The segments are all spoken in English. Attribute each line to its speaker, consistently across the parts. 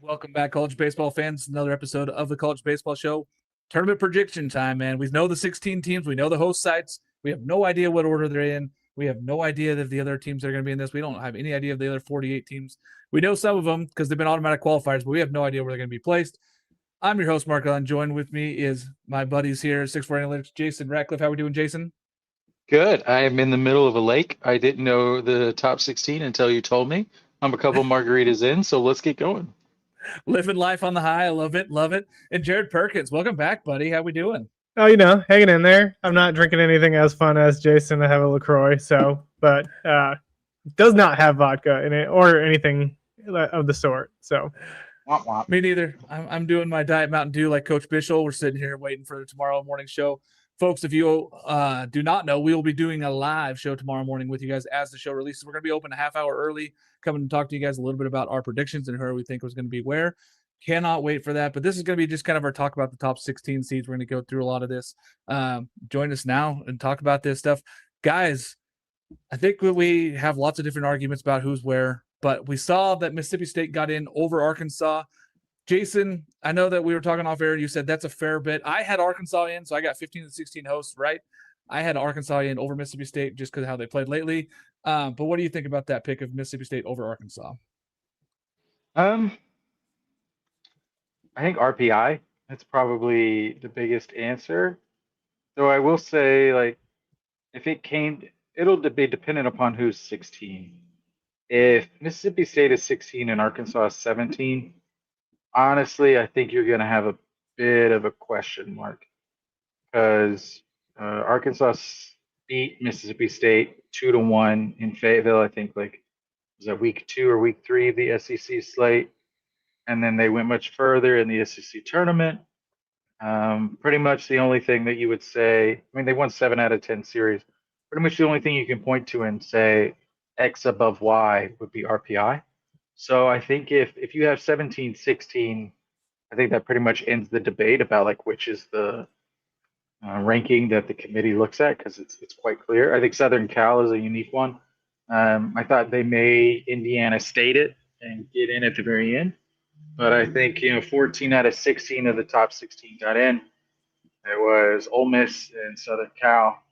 Speaker 1: Welcome back, college baseball fans. Another episode of the College Baseball Show. Tournament prediction time, man. We know the 16 teams. We know the host sites. We have no idea what order they're in. We have no idea that the other teams are going to be in this. We don't have any idea of the other 48 teams. We know some of them because they've been automatic qualifiers, but we have no idea where they're going to be placed. I'm your host, Mark Allen. Joined with me is my buddies here, 6'4" Analytics, Jason Ratcliffe. How are we doing, Jason?
Speaker 2: Good. I am in the middle of a lake. I didn't know the top 16 until you told me. I'm a couple margaritas in, so let's get going.
Speaker 1: Living life on the high. I love it. Love it. And Jared Perkins, welcome back, buddy. How we doing?
Speaker 3: Oh, hanging in there. I'm not drinking anything as fun as Jason. I have a LaCroix, but does not have vodka in it or anything of the sort. So,
Speaker 2: Womp womp.
Speaker 1: Me neither. I'm doing my Diet Mountain Dew like Coach Bishel. We're sitting here waiting for the tomorrow morning show. Folks, if you do not know, we will be doing a live show tomorrow morning with you guys as the show releases. We're going to be open a half hour early, coming to talk to you guys a little bit about our predictions and who we think was going to be where. Cannot wait for that. But this is going to be just kind of our talk about the top 16 seeds. We're going to go through a lot of this. Join us now and talk about this stuff. Guys, I think we have lots of different arguments about who's where, but we saw that Mississippi State got in over Arkansas. Jason, I know that we were talking off air and you said that's a fair bit. I had Arkansas in, so I got 15 to 16 hosts, right? I had Arkansas in over Mississippi State just because of how they played lately. But what do you think about that pick of Mississippi State over Arkansas?
Speaker 2: I think RPI. That's probably the biggest answer. Though I will say, like, if it came, it'll be dependent upon who's 16. If Mississippi State is 16 and Arkansas is 17, honestly, I think you're going to have a bit of a question mark because Arkansas beat Mississippi State 2-1 in Fayetteville. I think was that week 2 or week 3 of the SEC slate, and then they went much further in the SEC tournament. Pretty much the only thing that you would say, I mean, they won 7 out of 10 series. Pretty much the only thing you can point to and say X above Y would be RPI. So I think if you have 17-16, I think that pretty much ends the debate about like which is the ranking that the committee looks at because it's quite clear. I think Southern Cal is a unique one. I thought they may Indiana State it and get in at the very end, but I think 14 out of 16 of the top 16 got in. It was Ole Miss and Southern Cal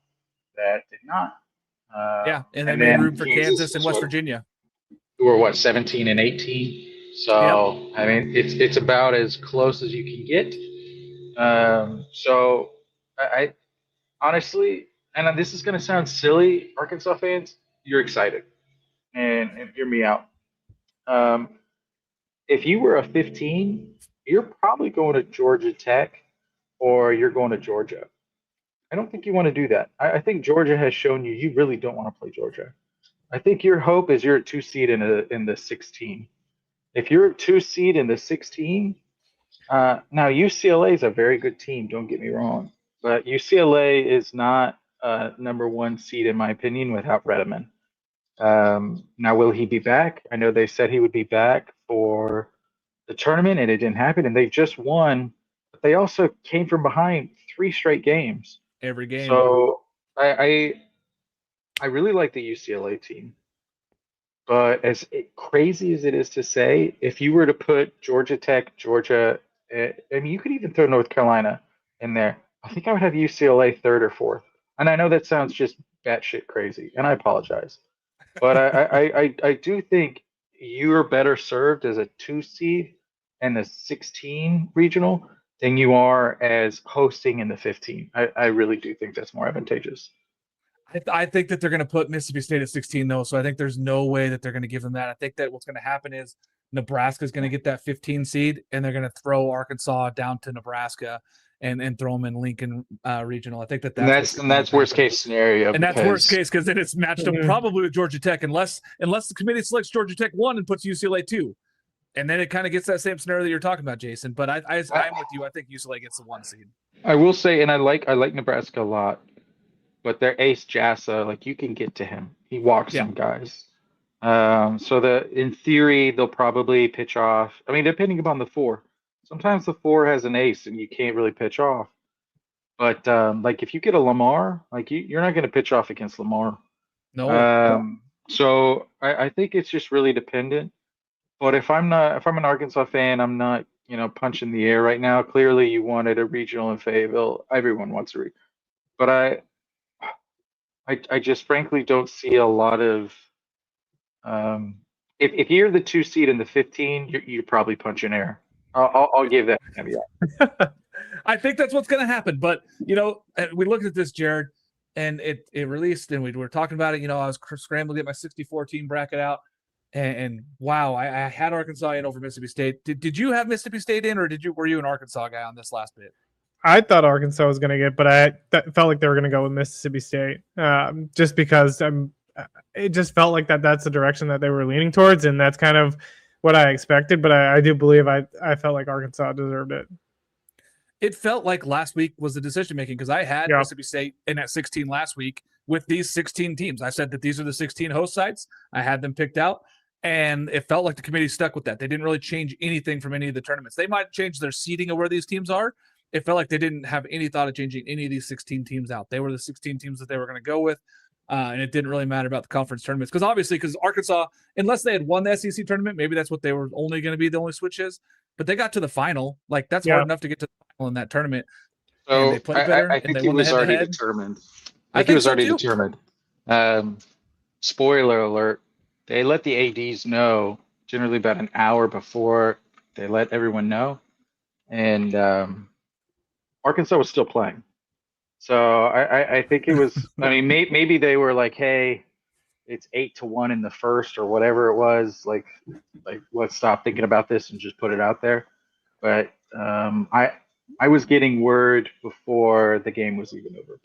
Speaker 2: that did not.
Speaker 1: And they made room for Kansas and West Virginia,
Speaker 2: who were 17 and 18. So yep. I mean, it's about as close as you can get. So I honestly, and this is going to sound silly, Arkansas fans, you're excited, and hear me out. If you were a 15, you're probably going to Georgia Tech or you're going to Georgia. I don't think you want to do that. I think Georgia has shown you really don't want to play Georgia. I think your hope is you're a 2 seed in the 16. If you're a 2 seed in the 16, now UCLA is a very good team. Don't get me wrong, but UCLA is not a number 1 seed in my opinion without Redeman. Now, will he be back? I know they said he would be back for the tournament, and it didn't happen. And they just won, but they also came from behind 3 straight games.
Speaker 1: Every game.
Speaker 2: So I really like the UCLA team, but as crazy as it is to say, if you were to put Georgia Tech, Georgia, I mean, you could even throw North Carolina in there. I think I would have UCLA 3rd or 4th. And I know that sounds just batshit crazy, and I apologize, but I do think you're better served as a 2 seed and the 16 regional than you are as hosting in the 15. I really do think that's more advantageous.
Speaker 1: I think that they're going to put Mississippi State at 16, though, so I think there's no way that they're going to give them that. I think that what's going to happen is Nebraska is going to get that 15 seed, and they're going to throw Arkansas down to Nebraska and throw them in Lincoln Regional. I think
Speaker 2: that's worst case scenario.
Speaker 1: And that's worst case because then it's matched up probably with Georgia Tech, unless the committee selects Georgia Tech 1 and puts UCLA 2. And then it kind of gets that same scenario that you're talking about, Jason. But I'm with you. I think UCLA gets the 1 seed.
Speaker 2: I will say, and I like Nebraska a lot, but their ace Jassa, like you can get to him. He walks some guys. So in theory they'll probably pitch off. I mean, depending upon the 4. Sometimes the 4 has an ace and you can't really pitch off. But like if you get a Lamar, like you're not going to pitch off against Lamar.
Speaker 1: No.
Speaker 2: So I think it's just really dependent. But if I'm an Arkansas fan, I'm not, punching the air right now. Clearly, you wanted a regional in Fayetteville. Everyone wants a regional. But I just frankly don't see a lot of. If you're the 2 seed in the 15, you're probably punching air. I'll give that caveat.
Speaker 1: I think that's what's going to happen. But, we looked at this, Jared, and it released, and we were talking about it. I was scrambling to get my 64 team bracket out. And wow, I had Arkansas in over Mississippi State. Did you have Mississippi State in, or were you an Arkansas guy on this last bit?
Speaker 3: I thought Arkansas was going to get, but I felt like they were going to go with Mississippi State, just because it just felt like that's the direction that they were leaning towards, and that's kind of what I expected. But I do believe I felt like Arkansas deserved it.
Speaker 1: It felt like last week was the decision making, because I had Mississippi State in at 16 last week with these 16 teams. I said that these are the 16 host sites. I had them picked out. And it felt like the committee stuck with that. They didn't really change anything from any of the tournaments. They might change their seeding of where these teams are. It felt like they didn't have any thought of changing any of these 16 teams out. They were the 16 teams that they were going to go with. And it didn't really matter about the conference tournaments. Because Arkansas, unless they had won the SEC tournament, maybe that's what they were only going to be the only switch is. But they got to the final. Like, that's hard enough to get to the final in that tournament.
Speaker 2: So
Speaker 1: and they played better.
Speaker 2: I think it was already determined. I think it was already determined. Spoiler alert. They let the ADs know generally about an hour before they let everyone know. And Arkansas was still playing. So I think it was, maybe they were like, hey, it's 8-1 in the first or whatever it was. Like let's stop thinking about this and just put it out there. But I was getting word before the game was even over.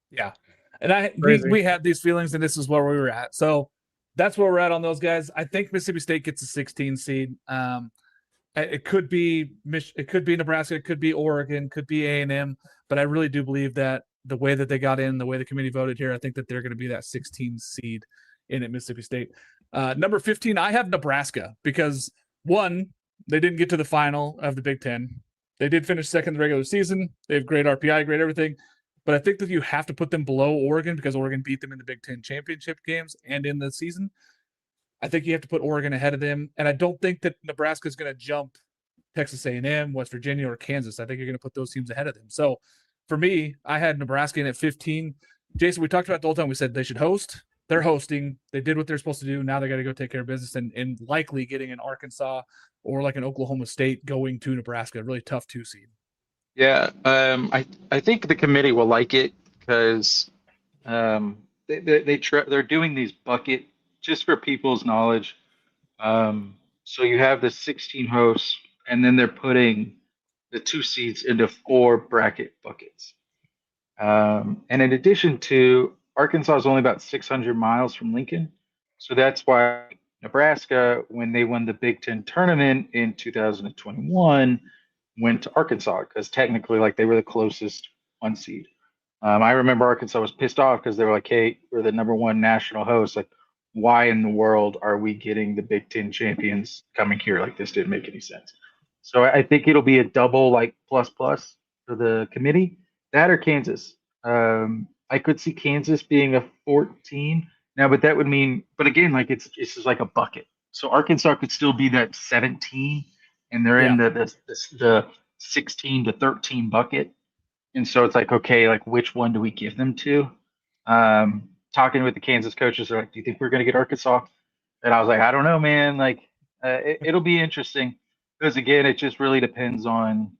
Speaker 1: Yeah. And we had these feelings, and this is where we were at. So that's where we're at on those guys. I think Mississippi State gets a 16 seed. It could be Nebraska, it could be Oregon, could be A&M, but I really do believe that the way that they got in, the way the committee voted here, I think that they're going to be that 16 seed in at Mississippi State. Number 15, I have Nebraska because, one, they didn't get to the final of the Big Ten. They did finish second in the regular season. They have great RPI, great everything. But I think that you have to put them below Oregon because Oregon beat them in the Big Ten championship games and in the season. I think you have to put Oregon ahead of them. And I don't think that Nebraska is going to jump Texas A&M, West Virginia, or Kansas. I think you're going to put those teams ahead of them. So for me, I had Nebraska in at 15. Jason, we talked about the whole time. We said they should host. They're hosting. They did what they're supposed to do. Now they got to go take care of business and likely getting an Arkansas or like an Oklahoma State going to Nebraska. Really tough 2 seed.
Speaker 2: Yeah, I think the committee will like it because they're doing these bucket just for people's knowledge. So you have the 16 hosts, and then they're putting the 2 seeds into 4 bracket buckets. And in addition to, Arkansas is only about 600 miles from Lincoln, so that's why Nebraska, when they won the Big Ten tournament in 2021, went to Arkansas because technically, like, they were the closest 1 seed. I remember Arkansas was pissed off because they were like, "Hey, we're the number 1 national host. Like, why in the world are we getting the Big Ten champions coming here? Like, this didn't make any sense." So I think it'll be a double plus for the committee. That or Kansas. I could see Kansas being a 14 now, but that would mean, but again, like it's just like a bucket. So Arkansas could still be that 17, and they're in the 16 to 13 bucket. And so it's like, okay, like which one do we give them to? Talking with the Kansas coaches, they're like, "Do you think we're going to get Arkansas?" And I was like, "I don't know, man. Like, it'll be interesting because again, it just really depends on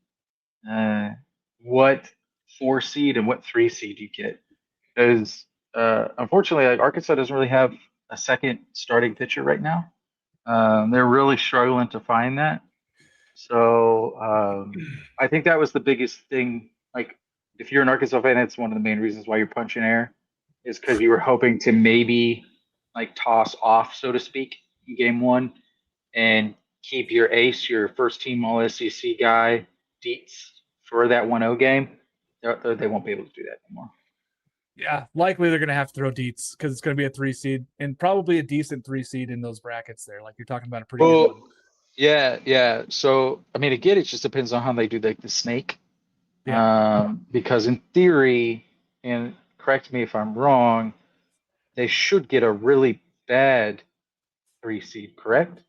Speaker 2: what 4 seed and what 3 seed you get. Because unfortunately, like Arkansas doesn't really have a second starting pitcher right now. They're really struggling to find that. So I think that was the biggest thing. Like, if you're an Arkansas fan, that's one of the main reasons why you're punching air, is because you were hoping to maybe like toss off, so to speak, in game 1 and keep your ace, your first team All SEC guy, Dietz, for that 1-0 game. They won't be able to do that anymore.
Speaker 1: Yeah, likely they're going to have to throw Dietz because it's going to be a 3 seed and probably a decent 3 seed in those brackets there. Like you're talking about a pretty good one.
Speaker 2: Yeah. So, I mean, again, it just depends on how they do the snake. Yeah. Because in theory, and correct me if I'm wrong, they should get a really bad 3 seed, correct?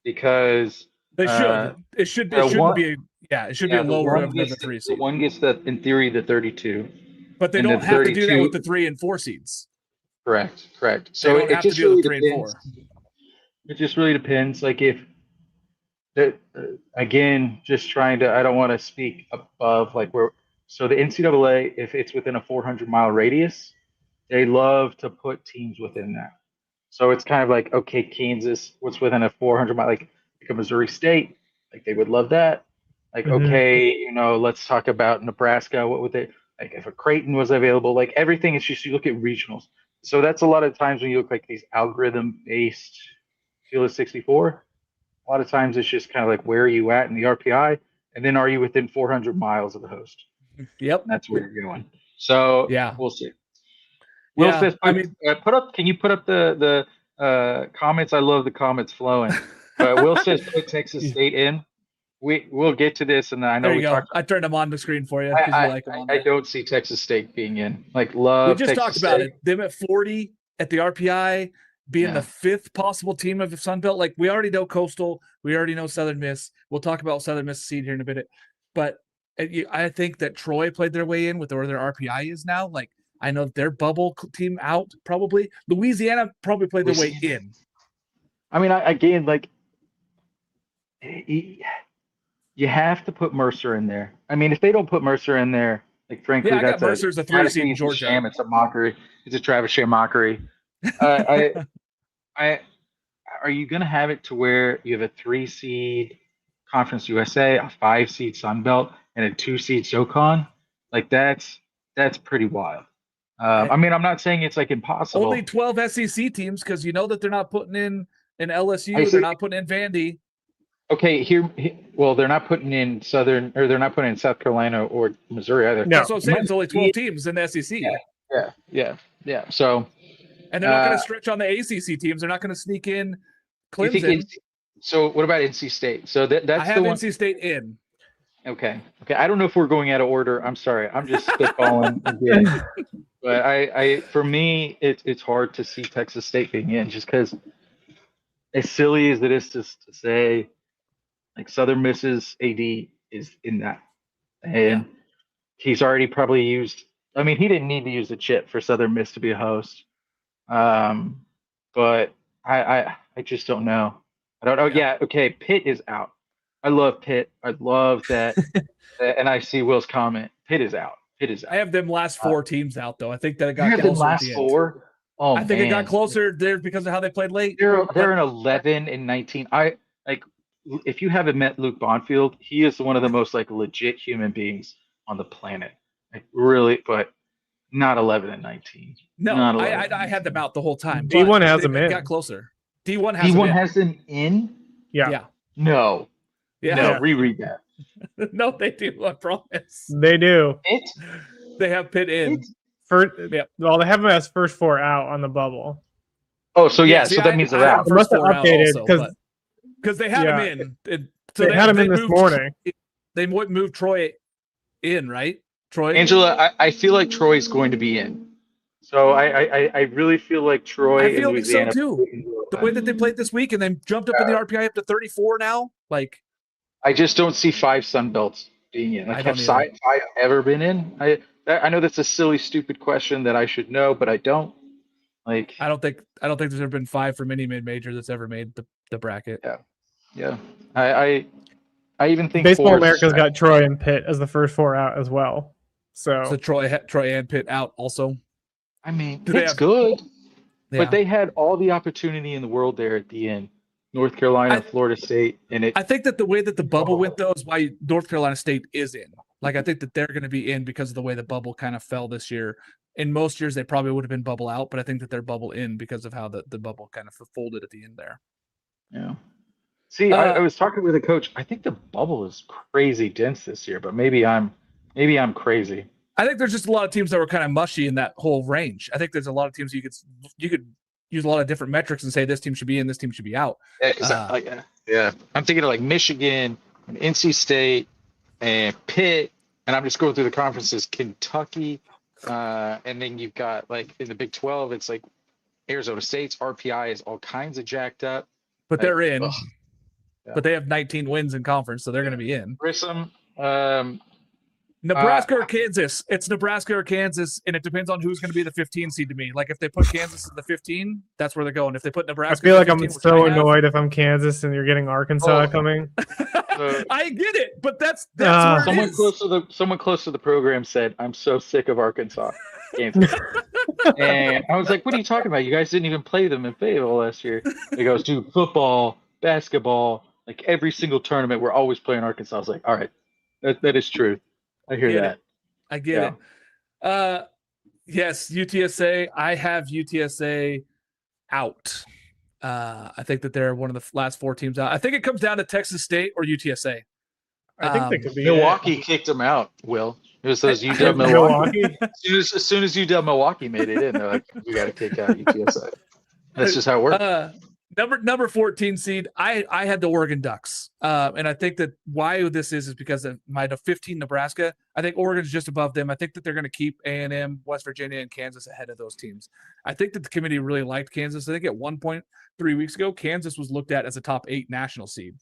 Speaker 2: because
Speaker 1: They should. It should. It shouldn't be. It should be a
Speaker 2: the
Speaker 1: lower
Speaker 2: one
Speaker 1: than
Speaker 2: gets
Speaker 1: the 3
Speaker 2: the
Speaker 1: seed.
Speaker 2: one gets in theory the 32,
Speaker 1: But they
Speaker 2: and the
Speaker 1: don't have to do that
Speaker 2: 32
Speaker 1: with the 3 and 4 seeds.
Speaker 2: Correct.
Speaker 1: They
Speaker 2: So
Speaker 1: don't
Speaker 2: it
Speaker 1: have to
Speaker 2: just
Speaker 1: do it
Speaker 2: really
Speaker 1: with 3 and
Speaker 2: depends.
Speaker 1: 4.
Speaker 2: It just really depends. Like if that again, just trying to. I don't want to speak above like where. So the NCAA, if it's within a 400-mile radius, they love to put teams within that. So it's kind of like, okay, Kansas, what's within a 400-mile, like a Missouri State, like they would love that. Like,
Speaker 3: Mhm.
Speaker 2: okay, let's talk about Nebraska. What would they like if a Creighton was available? Like everything is just you look at regionals. So that's a lot of times when you look like these algorithm-based Field of 64. A lot of times it's just kind of like where are you at in the RPI, and then are you within 400 miles of the host?
Speaker 1: Yep.
Speaker 2: And that's where you're going. So
Speaker 1: Yeah.
Speaker 2: we'll see. Will
Speaker 1: Yeah,
Speaker 2: says,
Speaker 1: I mean,
Speaker 2: put up. Can you put up the comments? I love the comments flowing. Will says put Texas State in. We'll get to this, and I know
Speaker 1: there you
Speaker 2: we
Speaker 1: go.
Speaker 2: talked.
Speaker 1: I turned them on the screen for you because you like them on
Speaker 2: I
Speaker 1: there.
Speaker 2: don't see Texas State being in. Like
Speaker 1: We
Speaker 2: love.
Speaker 1: just
Speaker 2: Texas
Speaker 1: talked about
Speaker 2: State.
Speaker 1: it. Them at 40 at the RPI, being the 5th possible team of the Sun Belt. Like we already know Coastal, we already know Southern Miss. We'll talk about Southern Miss seed here in a minute, but I think that Troy played their way in with where their RPI is now. Like I know their bubble team out probably. Louisiana probably played their way in.
Speaker 2: I mean, again, like you have to put Mercer in there. I mean, if they don't put Mercer in there, like frankly,
Speaker 1: I got
Speaker 2: that's
Speaker 1: Mercer's a 3 seed in Georgia.
Speaker 2: Sham. It's a mockery. It's a Travis Sham mockery. Are you going to have it to where you have a 3 seed Conference USA, a 5 seed Sun Belt, and a 2 seed SoCon? Like that's pretty wild. I mean, I'm not saying it's like impossible.
Speaker 1: Only 12 SEC teams because you know that they're not putting in an LSU. They're not putting in Vandy.
Speaker 2: Okay, well, they're not putting in they're not putting in South Carolina or Missouri either.
Speaker 1: No. That's what I'm saying. It's only 12 teams in the SEC.
Speaker 2: Yeah. So,
Speaker 1: and they're not going to stretch on the ACC teams. They're not going to sneak in Clemson.
Speaker 2: So, what about NC State? So that's
Speaker 1: I have NC State in.
Speaker 2: Okay. I don't know if we're going out of order. I'm sorry. I'm just spitballing again. But I for me, it's hard to see Texas State being in just because, as silly as it is to say, like Southern Miss's AD is in that, and he's already probably used. I mean, he didn't need to use the chip for Southern Miss to be a host, but I just don't know. I don't know. Yeah. Okay. Pitt is out. I love Pitt. I love that. And I see Will's comment. Pitt is out.
Speaker 1: I have them last 4 teams out though. I think that it got closer.
Speaker 2: The last 4. Oh,
Speaker 1: I think it got closer there because of how they played late.
Speaker 2: They're in 11 and 19. I like if you haven't met Luke Bonfield, he is one of the most like legit human beings on the planet. Like really, but not 11 and 19.
Speaker 1: No, I had them out the whole time.
Speaker 3: D1 has them in.
Speaker 1: Got closer. D1
Speaker 2: has them in.
Speaker 1: Yeah.
Speaker 2: No.
Speaker 1: Yeah.
Speaker 2: No. Reread that.
Speaker 1: No, they do. I promise.
Speaker 3: They do.
Speaker 1: They have Pitt in.
Speaker 3: Well, they have them as first 4 out on the bubble.
Speaker 2: Oh, so so that means they're out.
Speaker 3: They must have updated
Speaker 1: because they had them in.
Speaker 3: So they had them in this morning.
Speaker 1: They moved Troy in, right? Troy.
Speaker 2: Angela, I feel like Troy's going to be in. So I really feel like Troy.
Speaker 1: I feel like so too. The way that they played this week and then jumped up in the RPI up to 34 now, like.
Speaker 2: I just don't see 5 Sun Belts being in. Like, have 5 ever been in? I know that's a silly, stupid question that I should know, but I don't. Like,
Speaker 1: I don't think there's ever been 5 from any mid-major that's ever made the bracket.
Speaker 2: Yeah. I even think
Speaker 3: Baseball America's got Troy and Pitt as the first 4 out as well. So
Speaker 1: Troy and Pitt out also.
Speaker 2: I mean, it's good, but they had all the opportunity in the world there at the end. North Carolina, Florida State, and I
Speaker 1: think that the way that the bubble went though is why North Carolina State is in. Like I think that they're going to be in because of the way the bubble kind of fell this year. In most years, they probably would have been bubble out, but I think that they're bubble in because of how the bubble kind of folded at the end there.
Speaker 2: Yeah. See, I was talking with a coach. I think the bubble is crazy dense this year, but maybe I'm crazy.
Speaker 1: I think there's just a lot of teams that were kind of mushy in that whole range. I think there's a lot of teams you could use a lot of different metrics and say this team should be in, this team should be out.
Speaker 2: Yeah, I'm thinking of like Michigan and NC State and Pitt, and I'm just going through the conferences. Kentucky, and then you've got like in the Big 12, it's like Arizona State's RPI is all kinds of jacked up.
Speaker 1: But they're in.
Speaker 2: Yeah.
Speaker 1: but they have 19 wins in conference, so they're going to be in.
Speaker 2: Grissom,
Speaker 1: Nebraska or Kansas? It's Nebraska or Kansas, and it depends on who's going to be the 15 seed to me. Like if they put Kansas at the 15, that's where they're going. If they put
Speaker 3: I
Speaker 1: Nebraska,
Speaker 3: feel
Speaker 1: at
Speaker 3: like
Speaker 1: the
Speaker 3: I'm
Speaker 1: 15,
Speaker 3: so annoyed if I'm Kansas and you're getting Arkansas coming.
Speaker 1: I get it, but that's where it
Speaker 2: someone
Speaker 1: is.
Speaker 2: someone close to the program said, "I'm so sick of Arkansas." Kansas. And I was like, "What are you talking about? You guys didn't even play them in Fayetteville last year." He goes, "Dude, football, basketball, like every single tournament, we're always playing Arkansas." I was like, "All right, that is true. I hear that."
Speaker 1: I get it. Yes, UTSA. I have UTSA out. I think that they're one of the last 4 teams out. I think it comes down to Texas State or UTSA.
Speaker 3: I think they could be
Speaker 2: Milwaukee kicked them out. Will it was those UW Milwaukee? As soon as UW Milwaukee made it in, they're like, "We got to kick out UTSA." That's just how it works.
Speaker 1: Number 14 seed. I had the Oregon Ducks, and I think that why this is because of my 15 Nebraska. I think Oregon's just above them. I think that they're going to keep A&M, West Virginia, and Kansas ahead of those teams. I think that the committee really liked Kansas. I think at one point 3 weeks ago, Kansas was looked at as a top 8 national seed,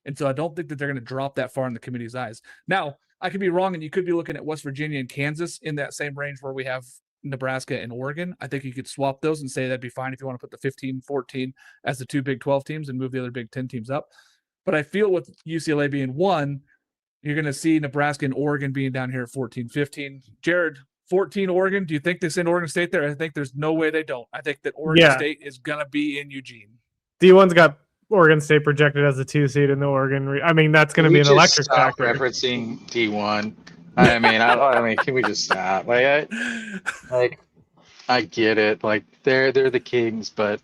Speaker 1: and so I don't think that they're going to drop that far in the committee's eyes. Now I could be wrong, and you could be looking at West Virginia and Kansas in that same range where we have Nebraska and Oregon. I think you could swap those and say that'd be fine if you want to put the 15, 14 as the 2 Big 12 teams and move the other Big 10 teams up. But I feel with UCLA being 1, you're going to see Nebraska and Oregon being down here at 14, 15. Jared, 14 Oregon. Do you think they send Oregon State there? I think there's no way they don't. I think that Oregon State is going to be in Eugene.
Speaker 3: D1's got Oregon State projected as a 2 seed in the Oregon. I mean, that's going to be an electric factor.
Speaker 2: Referencing D1. I mean, can we just stop? I get it. Like they're the kings, but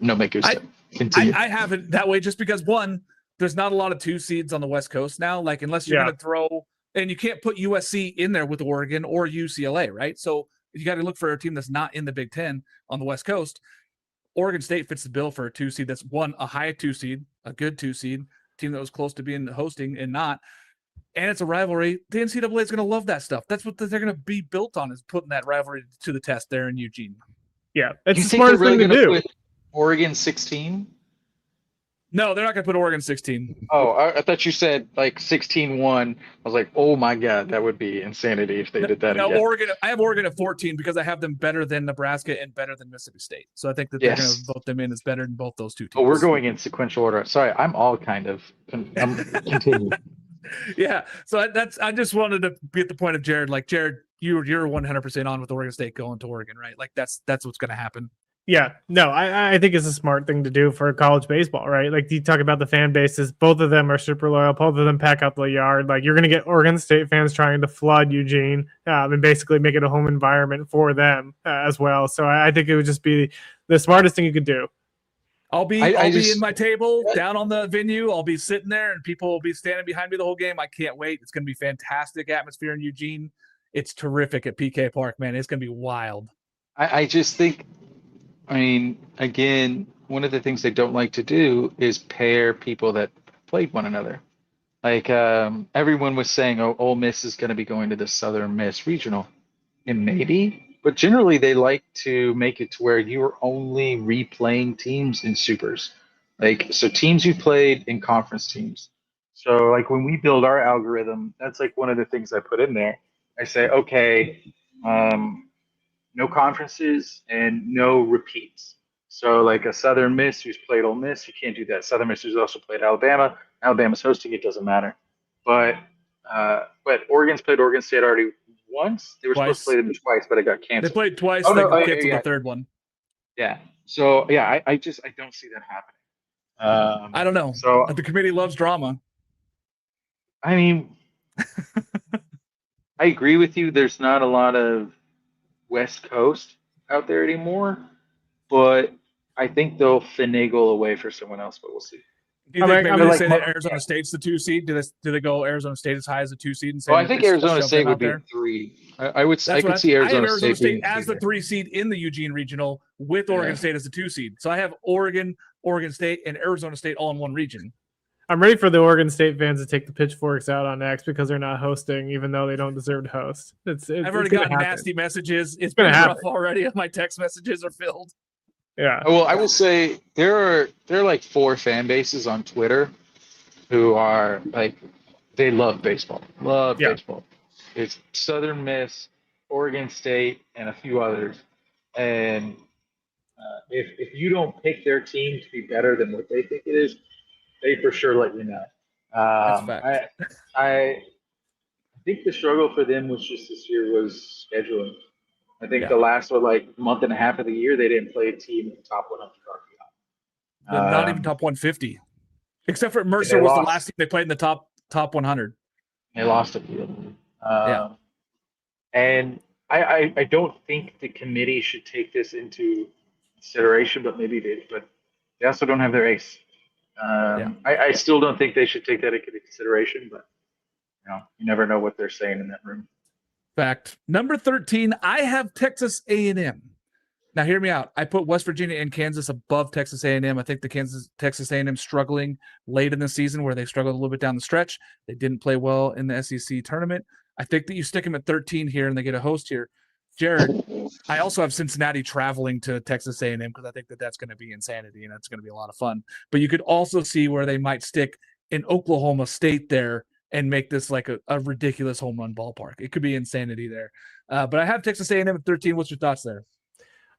Speaker 2: no makers. Continue.
Speaker 1: I have it that way just because 1, there's not a lot of 2 seeds on the West Coast now. Like unless you're going to throw, and you can't put USC in there with Oregon or UCLA, right? So you got to look for a team that's not in the Big 10 on the West Coast. Oregon State fits the bill for a 2 seed. That's 1, a high 2 seed, a good 2 seed, team that was close to being hosting and not. And it's a rivalry. The NCAA is going to love that stuff. That's what they're going to be built on, is putting that rivalry to the test there in Eugene.
Speaker 3: Yeah, it's the smartest thing to do.
Speaker 2: Oregon 16?
Speaker 1: No, they're not going to put Oregon 16.
Speaker 2: Oh, I thought you said like 16-1. I was like, oh my God, that would be insanity if they did that again.
Speaker 1: Oregon. I have Oregon at 14 because I have them better than Nebraska and better than Mississippi State. So I think that they're going to vote them in as better than both those 2 teams.
Speaker 2: Oh, we're going in sequential order. Sorry, I'm all kind of continue.
Speaker 1: Yeah, so I just wanted to be at the point of Jared. Like Jared, you're 100% on with Oregon State going to Oregon, right? Like that's what's going to happen.
Speaker 3: Yeah, no, I think it's a smart thing to do for college baseball, right? Like you talk about the fan bases, both of them are super loyal. Both of them pack out the yard. Like you're going to get Oregon State fans trying to flood Eugene and basically make it a home environment for them as well. So I think it would just be the smartest thing you could do.
Speaker 1: I'll be in my table down on the venue. I'll be sitting there and people will be standing behind me the whole game. I can't wait. It's going to be fantastic atmosphere in Eugene. It's terrific at PK Park, man. It's going to be wild.
Speaker 2: I just think, I mean, again, one of the things they don't like to do is pair people that played one another. Like everyone was saying, oh, Ole Miss is going to be going to the Southern Miss Regional. And maybe. But generally, they like to make it to where you are only replaying teams in supers. Like, so teams you played in conference teams. So, like, when we build our algorithm, that's like one of the things I put in there. I say, okay, no conferences and no repeats. So, like a Southern Miss who's played Ole Miss, you can't do that. Southern Miss who's also played Alabama. Alabama's hosting, it doesn't matter. But Oregon's played Oregon State already once. They were supposed to play them twice, but it got canceled.
Speaker 1: They played twice. They canceled the third one.
Speaker 2: Yeah. So yeah, I don't see that happening.
Speaker 1: I don't know. So the committee loves drama.
Speaker 2: I mean, I agree with you. There's not a lot of West Coast out there anymore, but I think they'll finagle away for someone else. But we'll see.
Speaker 1: Do you think maybe they say that Arizona State's the 2 seed? Do they go Arizona State as high as the 2 seed? And say
Speaker 2: I think Arizona State would be 3. I could see Arizona State
Speaker 1: as the 3 seed in the Eugene Regional with Oregon State as the 2 seed. So I have Oregon State, and Arizona State all in one region.
Speaker 3: I'm ready for the Oregon State fans to take the pitchforks out on X because they're not hosting, even though they don't deserve to host. I've
Speaker 1: already gotten nasty messages. It's been rough already. My text messages are filled.
Speaker 3: Yeah.
Speaker 4: Well, I will say there are like 4 fan bases on Twitter who are like they love baseball. Love
Speaker 3: Yeah.
Speaker 4: baseball. It's Southern Miss, Oregon State, and a few others. And if you don't pick their team to be better than what they think it is, they for sure let you know.
Speaker 1: That's a fact.
Speaker 2: I think the struggle for them was just this year was scheduling. I think
Speaker 1: Yeah.
Speaker 2: the last month and a half of the year they didn't play a team in the top 100 RPI.
Speaker 1: Not even top 150, except for Mercer
Speaker 2: They
Speaker 1: was the
Speaker 2: lost.
Speaker 1: last team they played in the top 100.
Speaker 2: They lost a few of them.
Speaker 1: Yeah.
Speaker 2: And I don't think the committee should take this into consideration, but maybe they. But they also don't have their ace. I still don't think they should take that into consideration, but you never know what they're saying in that room.
Speaker 1: Fact. Number 13, I have Texas A&M. Now, hear me out. I put West Virginia and Kansas above Texas A&M. I think the Texas A&M struggling late in the season where they struggled a little bit down the stretch. They didn't play well in the SEC tournament. I think that you stick them at 13 here and they get a host here. Jared, I also have Cincinnati traveling to Texas A&M because I think that that's going to be insanity and that's going to be a lot of fun. But you could also see where they might stick in Oklahoma State there and make this like a ridiculous home run ballpark. It could be insanity there. But I have Texas A&M at 13. What's your thoughts there?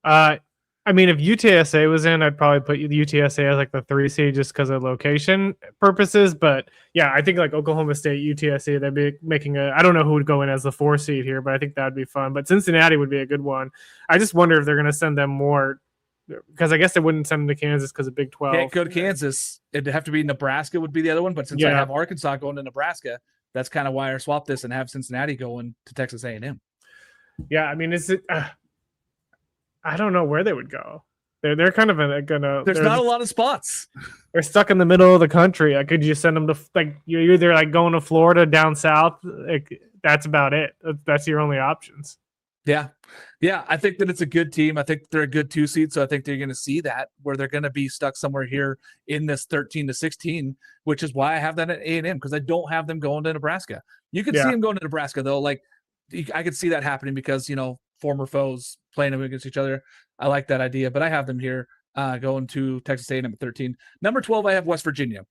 Speaker 3: I mean, if UTSA was in, I'd probably put the UTSA as like the 3 seed just because of location purposes. But yeah, I think like Oklahoma State, UTSA, they'd be making I don't know who would go in as the 4 seed here, but I think that'd be fun. But Cincinnati would be a good one. I just wonder if they're going to send them more because I guess they wouldn't send them to Kansas because of Big 12.
Speaker 1: Can't go to Kansas. It'd have to be Nebraska would be the other one. But since I have Arkansas going to Nebraska, that's kind of why I swapped this and have Cincinnati going to Texas A&M.
Speaker 3: Yeah, I mean, I don't know where they would go. They're kind of
Speaker 1: There's not a lot of spots.
Speaker 3: They're stuck in the middle of the country. Like, could you send them to you're either like going to Florida down south? Like, that's about it. That's your only options.
Speaker 1: Yeah. I think that it's a good team. I think they're a good 2 seed. So I think they're going to see that where they're going to be stuck somewhere here in this 13 to 16, which is why I have that at A&M because I don't have them going to Nebraska. You could see them going to Nebraska though. Like I could see that happening because former foes playing them against each other. I like that idea, but I have them here going to Texas A&M at 13. Number 12, I have West Virginia.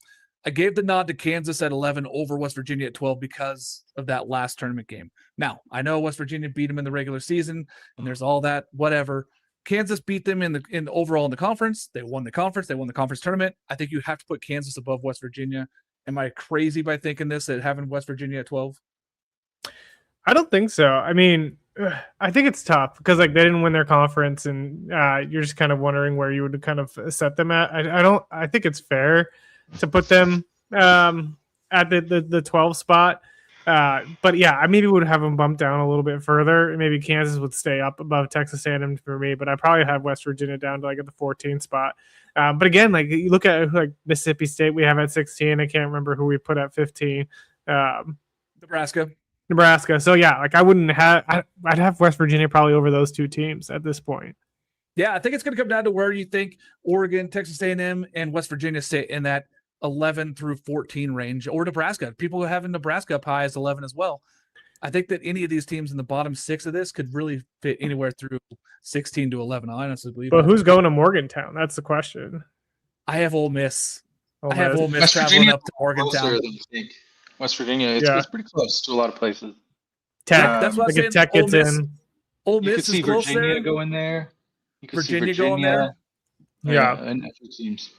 Speaker 1: I gave the nod to Kansas at 11 over West Virginia at 12 because of that last tournament game. Now, I know West Virginia beat them in the regular season, and there's all that, whatever. Kansas beat them in overall in the conference. They won the conference. They won the conference tournament. I think you have to put Kansas above West Virginia. Am I crazy by thinking this, at having West Virginia at 12?
Speaker 3: I don't think so. I mean, I think it's tough because like they didn't win their conference, and you're just kind of wondering where you would kind of set them at. I think it's fair to put them at the 12 spot. But yeah, I maybe would have them bumped down a little bit further. Maybe Kansas would stay up above Texas A&M for me, but I probably have West Virginia down to like at the 14 spot. But again, like you look at like Mississippi State, we have at 16. I can't remember who we put at 15. Nebraska. So yeah, like I'd have West Virginia probably over those 2 teams at this point.
Speaker 1: Yeah, I think it's going to come down to where you think Oregon, Texas A&M, and West Virginia sit in that 11 through 14 range, or Nebraska. People who have Nebraska up high as 11 as well. I think that any of these teams in the bottom 6 of this could really fit anywhere through 16 to 11. I honestly believe.
Speaker 3: But who's going to Morgantown? That's the question.
Speaker 1: I have Ole Miss.
Speaker 3: Ole
Speaker 1: I have
Speaker 3: Miss.
Speaker 1: Ole Miss
Speaker 4: West
Speaker 1: traveling
Speaker 4: Virginia
Speaker 1: up to Morgantown.
Speaker 4: than you think. West Virginia, it's pretty close to a lot of places.
Speaker 3: Tech.
Speaker 1: That's what I'm saying.
Speaker 3: Tech gets in.
Speaker 1: Ole
Speaker 4: You could
Speaker 1: Miss
Speaker 4: see
Speaker 1: is close
Speaker 4: Virginia
Speaker 1: there.
Speaker 4: go in there. You could
Speaker 1: Virginia
Speaker 4: see
Speaker 1: go in there.
Speaker 3: Yeah.
Speaker 4: And a few teams.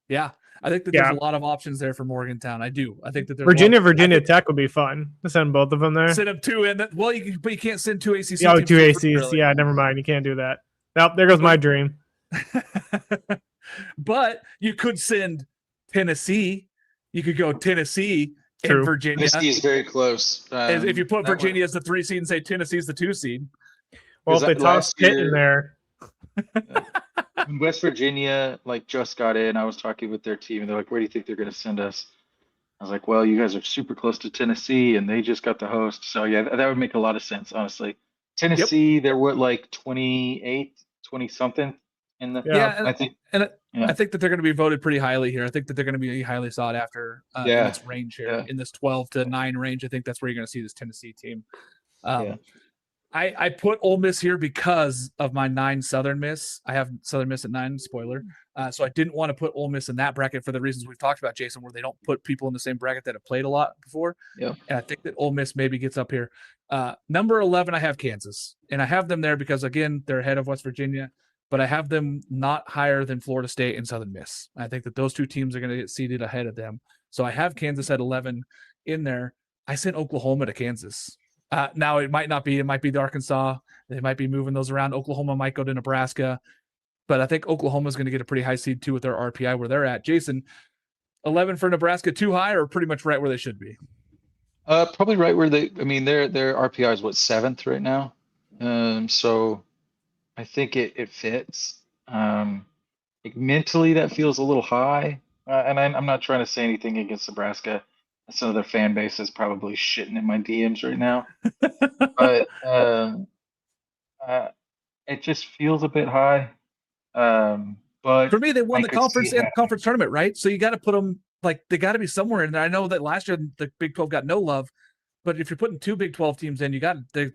Speaker 1: Yeah, I think that there's a lot of options there for Morgantown. I do. I think that there's
Speaker 3: Virginia Tech would be fun to send both of them there.
Speaker 1: Send them 2 in. Well, but you can't send 2 ACC.
Speaker 3: Oh,
Speaker 1: teams
Speaker 3: 2
Speaker 1: to
Speaker 3: ACs.
Speaker 1: really.
Speaker 3: Yeah, never mind. You can't do that. Nope, there goes my dream.
Speaker 1: But you could send Tennessee. You could go Tennessee
Speaker 3: True.
Speaker 1: and Virginia.
Speaker 4: Tennessee is very close.
Speaker 1: If you put Virginia as the 3 seed and say Tennessee's the 2 seed.
Speaker 3: Well, if they toss Pitt in there.
Speaker 4: When West Virginia just got in, I was talking with their team, and they're like, "Where do you think they're going to send us?" I was like, "Well, you guys are super close to Tennessee, and they just got the host, so yeah, that would make a lot of sense, honestly." Tennessee, they're what 28, 20 something in the I think
Speaker 1: that they're going to be voted pretty highly here. I think that they're going to be highly sought after in this range here, in this 12 to 9 range. I think that's where you're going to see this Tennessee team. I put Ole Miss here because of my 9 Southern Miss. I have Southern Miss at 9, spoiler. So I didn't want to put Ole Miss in that bracket for the reasons we've talked about, Jason, where they don't put people in the same bracket that have played a lot before.
Speaker 4: Yeah.
Speaker 1: And I think that Ole Miss maybe gets up here. Number 11, I have Kansas. And I have them there because, again, they're ahead of West Virginia. But I have them not higher than Florida State and Southern Miss. I think that those two teams are going to get seeded ahead of them. So I have Kansas at 11 in there. I sent Oklahoma to Kansas. Now, it might not be. It might be the Arkansas. They might be moving those around. Oklahoma might go to Nebraska. But I think Oklahoma is going to get a pretty high seed, too, with their RPI where they're at. Jason, 11 for Nebraska, too high or pretty much right where they should be?
Speaker 4: Probably right where their RPI is 7th right now. So I think it fits. Like mentally, that feels a little high. And I'm not trying to say anything against Nebraska. Some of their fan base is probably shitting in my DMs right now. But it just feels a bit high. But
Speaker 1: for me, they won
Speaker 4: I
Speaker 1: the
Speaker 4: could
Speaker 1: conference
Speaker 4: see
Speaker 1: and conference tournament, right? So you got to put them like they got to be somewhere in there. I know that last year the Big 12 got no love, but if you're putting 2 Big 12 teams in, they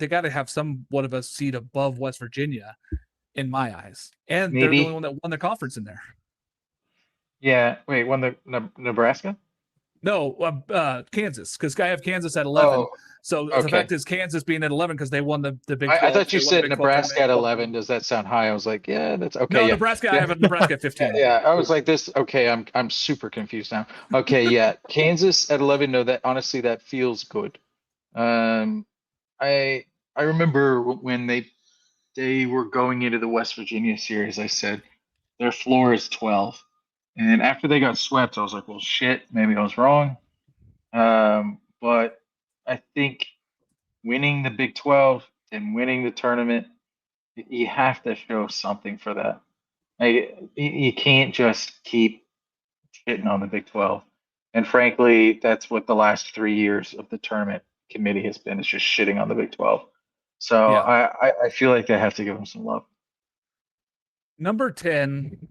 Speaker 1: got to have somewhat of a seed above West Virginia, in my eyes. And they're the
Speaker 4: Maybe.
Speaker 1: only one that won the conference in there.
Speaker 4: Yeah. Wait, won the Nebraska?
Speaker 1: No, Kansas, because I have Kansas at 11.
Speaker 4: Oh,
Speaker 1: So the
Speaker 4: okay.
Speaker 1: fact is Kansas being at 11 because they won the Big 12.
Speaker 4: I thought you
Speaker 1: They won the
Speaker 4: said
Speaker 1: Big 12
Speaker 4: Nebraska at
Speaker 1: tournament.
Speaker 4: 11. Does that sound high? I was like, yeah, that's okay.
Speaker 1: No,
Speaker 4: Yeah.
Speaker 1: Nebraska.
Speaker 4: Yeah.
Speaker 1: I have a Nebraska at 15.
Speaker 4: Yeah, I was like this. Okay, I'm super confused now. Okay, yeah, Kansas at 11. No, that honestly that feels good. I remember when they were going into the West Virginia series. I said their floor is 12, and after they got swept, I was like, well, shit, maybe I was wrong. But I think winning the Big 12 and winning the tournament, you have to show something for that. Like, you can't just keep shitting on the Big 12. And frankly, that's what the last 3 years of the tournament committee has been, is just shitting on the Big 12. So
Speaker 1: Yeah.
Speaker 4: I feel like they have to give them some love.
Speaker 1: Number 10,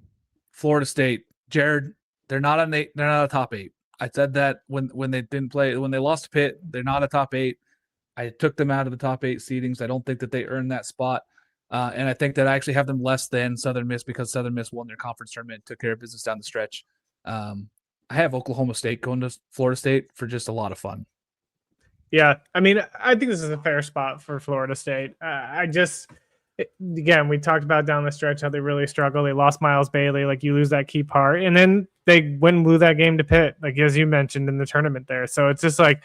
Speaker 1: Florida State. Jared, they're not a top 8. I said that when they didn't play, when they lost to Pitt, they're not a top 8. I took them out of the top 8 seedings. I don't think that they earned that spot. And I think that I actually have them less than Southern Miss because Southern Miss won their conference tournament, took care of business down the stretch. I have Oklahoma State going to Florida State for just a lot of fun.
Speaker 3: Yeah, I mean, I think this is a fair spot for Florida State. Again, we talked about down the stretch how they really struggle. They lost Miles Bailey, like you lose that key part, and then they went and blew that game to Pitt, like as you mentioned in the tournament there. So it's just like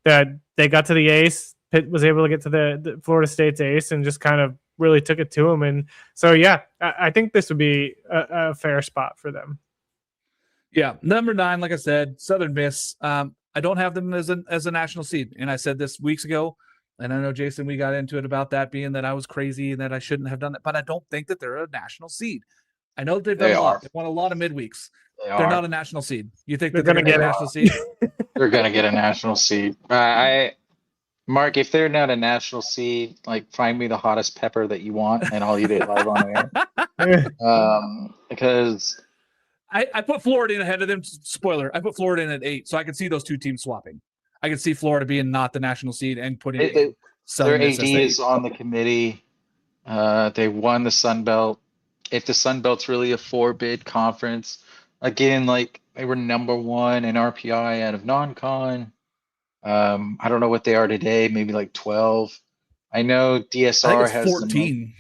Speaker 3: that they got to the ace. Pitt was able to get to the Florida State's ace and just kind of really took it to them. And so, yeah, I think this would be a fair spot for them.
Speaker 1: Yeah, number 9, like I said, Southern Miss. I don't have them as a national seed, and I said this weeks ago. And I know, Jason, we got into it about that being that I was crazy and that I shouldn't have done that. But I don't think that they're a national seed. I know that they've done a lot. They've won a lot of midweeks. They're not a national seed. You think they're going to get a national seed?
Speaker 4: They're going to get a national seed. Mark, if they're not a national seed, like find me the hottest pepper that you want, and I'll eat it live on air. Because
Speaker 1: I put Florida in ahead of them. Spoiler, I put Florida in at 8, so I can see those two teams swapping. I can see Florida being not the national seed and putting
Speaker 4: their AD is on the committee. They won the Sun Belt. If the Sun Belt's really a 4-bid conference, again, like they were number 1 in RPI out of non-con. I don't know what they are today, maybe like 12. I know DSR has
Speaker 1: 14.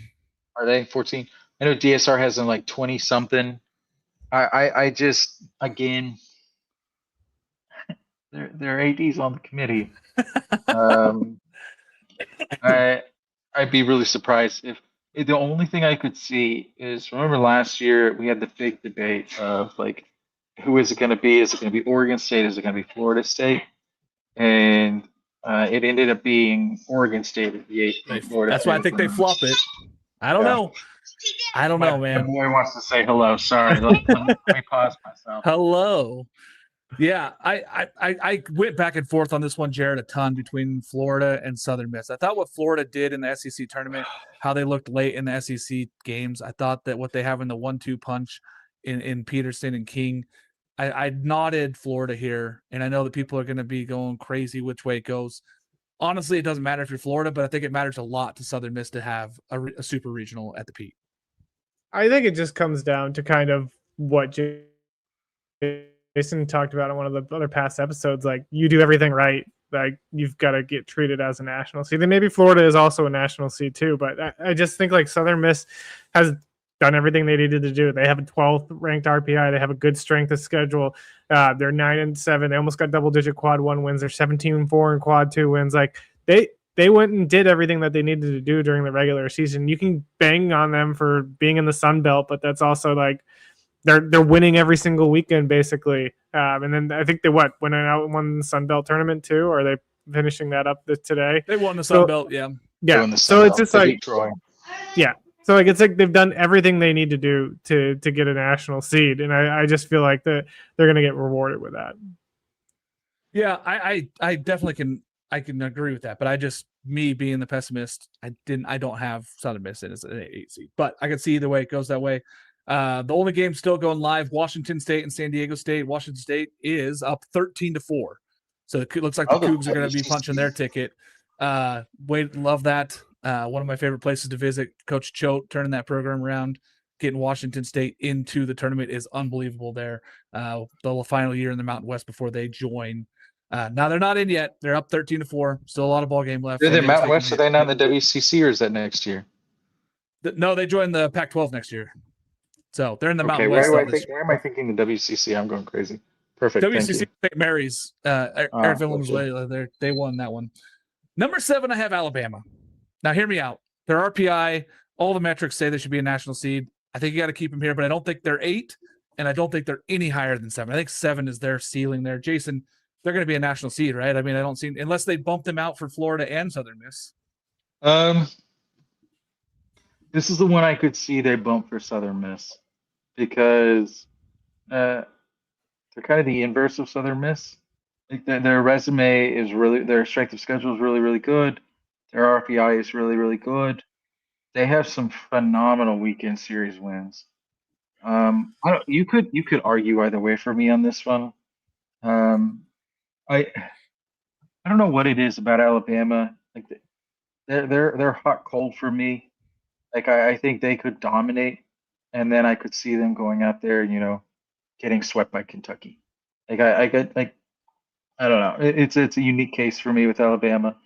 Speaker 4: Are they 14? I know DSR has them like 20 something. I just, again, their AD's on the committee. I'd be really surprised if the only thing I could see is, remember last year we had the big debate of like, who is it going to be? Is it going to be Oregon State? Is it going to be Florida State? And it ended up being Oregon State at the 8th. Florida
Speaker 1: That's why I think they flop it. I don't know. I don't know, man.
Speaker 4: My boy wants to say hello. Sorry, let me pause myself.
Speaker 1: Hello. Yeah, I went back and forth on this one, Jared, a ton between Florida and Southern Miss. I thought what Florida did in the SEC tournament, how they looked late in the SEC games, I thought that what they have in the 1-2 punch in Peterson and King, I nodded Florida here, and I know that people are going to be going crazy which way it goes. honestly, it doesn't matter if you're Florida, but I think it matters a lot to Southern Miss to have a super regional at the Pete.
Speaker 3: I think it just comes down to kind of what Jason talked about in one of the other past episodes. Like, you do everything right, like you've got to get treated as a national seed. Then maybe Florida is also a national seed too, but I just think like Southern Miss has done everything they needed to do. They have a 12th ranked RPI. They have a good strength of schedule. They're 9-7. They almost got double-digit quad 1 wins. They're 17-4 in quad 2 wins. Like they went and did everything that they needed to do during the regular season. You can bang on them for being in the Sun Belt, but that's also like they're winning every single weekend basically. And then I think they won the Sun Belt tournament too, or are they finishing that up today?
Speaker 1: They won the Sun Belt, yeah.
Speaker 3: Yeah. So it's just like, yeah. So like it's like they've done everything they need to do to get a national seed, and I just feel like that they're going to get rewarded with that.
Speaker 1: Yeah, I definitely can agree with that, but I just, me being the pessimist, I don't have Southern Miss in as an 8 seed, but I can see either way it goes that way. The only game still going live, Washington State and San Diego State. Washington State is up 13-4, so it looks like the Cougs are going to be punching their ticket. Love that. One of my favorite places to visit. Coach Choate turning that program around, getting Washington State into the tournament is unbelievable there. The final year in the Mountain West before they join. Now they're not in yet. They're up 13-4. Still a lot of ball game left.
Speaker 4: They're the Mountain West. Are they not in the WCC, or is that next year?
Speaker 1: No, they join the Pac-12 next year. So they're in the Mountain
Speaker 4: West.
Speaker 1: Why
Speaker 4: am I thinking the WCC? I'm going crazy. Perfect.
Speaker 1: WCC St. Mary's. Eric Valenzuela. They won that one. Number 7, I have Alabama. Now, hear me out. Their RPI, all the metrics say they should be a national seed. I think you got to keep them here, but I don't think they're 8, and I don't think they're any higher than 7. I think 7 is their ceiling there. Jason, they're going to be a national seed, right? I mean, I don't see, unless they bump them out for Florida and Southern Miss.
Speaker 4: This is the one I could see they bump for Southern Miss, because they're kind of the inverse of Southern Miss. Like their resume is really, their strength of schedule is really, really good. Their RPI is really, really good. They have some phenomenal weekend series wins. You could argue either way for me on this one. I don't know what it is about Alabama. Like they're hot cold for me. Like I think they could dominate, and then I could see them going out there, getting swept by Kentucky. Like I get like, I don't know. It's a unique case for me with Alabama.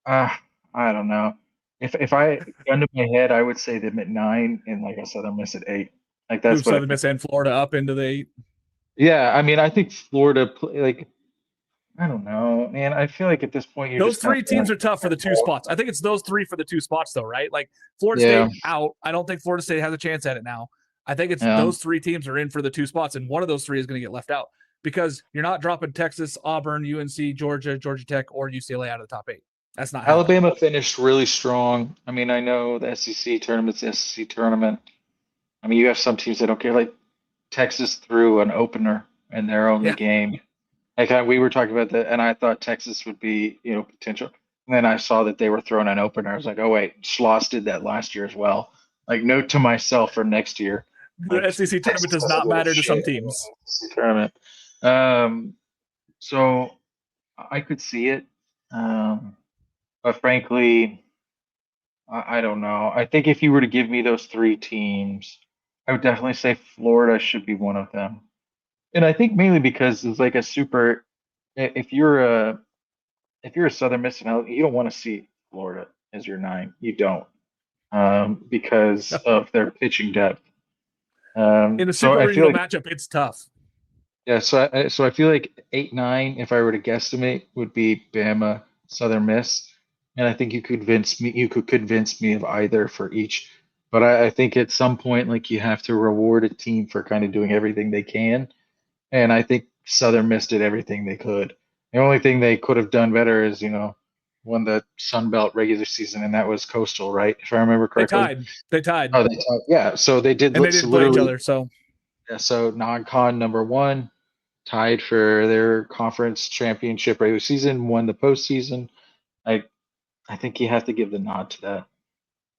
Speaker 4: I don't know. If I gun to my head, I would say them at 9, and like I said, Southern Miss at 8. Like that's what
Speaker 1: Southern Miss and Florida up into the 8.
Speaker 4: Yeah, I mean, I think Florida, like, I don't know, man. I feel like at this point,
Speaker 1: those 3 teams are tough for the 2 spots. I think it's those 3 for the 2 spots, though, right? Like Florida State out. I don't think Florida State has a chance at it now. I think it's those 3 teams are in for the 2 spots, and one of those 3 is going to get left out because you're not dropping Texas, Auburn, UNC, Georgia Tech, or UCLA out of the top 8. That's not
Speaker 4: Alabama finished really strong. I mean, I know the SEC tournament's the SEC tournament. I mean, you have some teams that don't care. Like Texas threw an opener in their only game. Like we were talking about that, and I thought Texas would be, potential. And then I saw that they were throwing an opener. I was like, oh wait, Schloss did that last year as well. Like, note to myself for next year.
Speaker 1: The SEC tournament does not matter to some teams.
Speaker 4: SEC tournament. So I could see it, but frankly, I don't know. I think if you were to give me those 3 teams, I would definitely say Florida should be one of them. And I think mainly because it's like a super. If you're a Southern Miss, you don't want to see Florida as your 9. You don't, because of their pitching depth.
Speaker 1: In a super regional matchup, it's tough.
Speaker 4: Yeah, so I feel like 8, 9, if I were to guesstimate, would be Bama, Southern Miss, and I think you could convince me of either for each. But I think at some point, like, you have to reward a team for kind of doing everything they can. And I think Southern Miss did everything they could. The only thing they could have done better is, won the Sun Belt regular season, and that was Coastal, right? If I remember correctly.
Speaker 1: They tied.
Speaker 4: Oh, they tied. Yeah, so they did.
Speaker 1: And they didn't play each other, so.
Speaker 4: Yeah, so non-con number 1, tied for their conference championship regular season, won the postseason. I think you have to give the nod to that.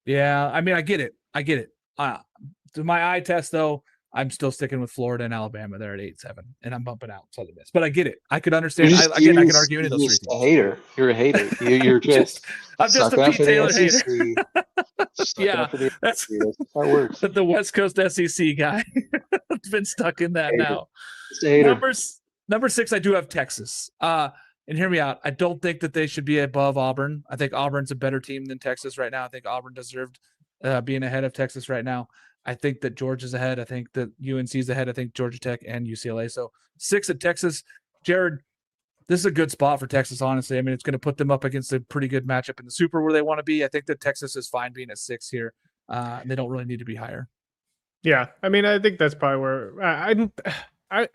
Speaker 1: Yeah, I mean, I get it. To my eye test, though, I'm still sticking with Florida and Alabama. They're at 8-7, and I'm bumping out Southern Miss. But I get it. I could understand.
Speaker 4: You're
Speaker 1: I can argue any of those
Speaker 4: you're
Speaker 1: three
Speaker 4: just a
Speaker 1: teams.
Speaker 4: hater. You're a hater. You're just
Speaker 1: I'm just a
Speaker 4: sucking up
Speaker 1: Pete
Speaker 4: for the
Speaker 1: Taylor hater.
Speaker 4: SEC. Sucking
Speaker 1: Yeah,
Speaker 4: up for the
Speaker 1: that's
Speaker 4: SEC. That's how it works.
Speaker 1: the West Coast SEC guy. I've been stuck in that
Speaker 4: Hater.
Speaker 1: now.
Speaker 4: Just a hater.
Speaker 1: Number 6, I do have Texas. And hear me out. I don't think that they should be above Auburn. I think Auburn's a better team than Texas right now. I think Auburn deserved being ahead of Texas right now. I think that Georgia's ahead. I think that UNC's ahead. I think Georgia Tech and UCLA. So 6 at Texas. Jared, this is a good spot for Texas, honestly. I mean, it's going to put them up against a pretty good matchup in the Super where they want to be. I think that Texas is fine being at 6 here. They don't really need to be higher.
Speaker 3: Yeah, I mean, I think that's probably where I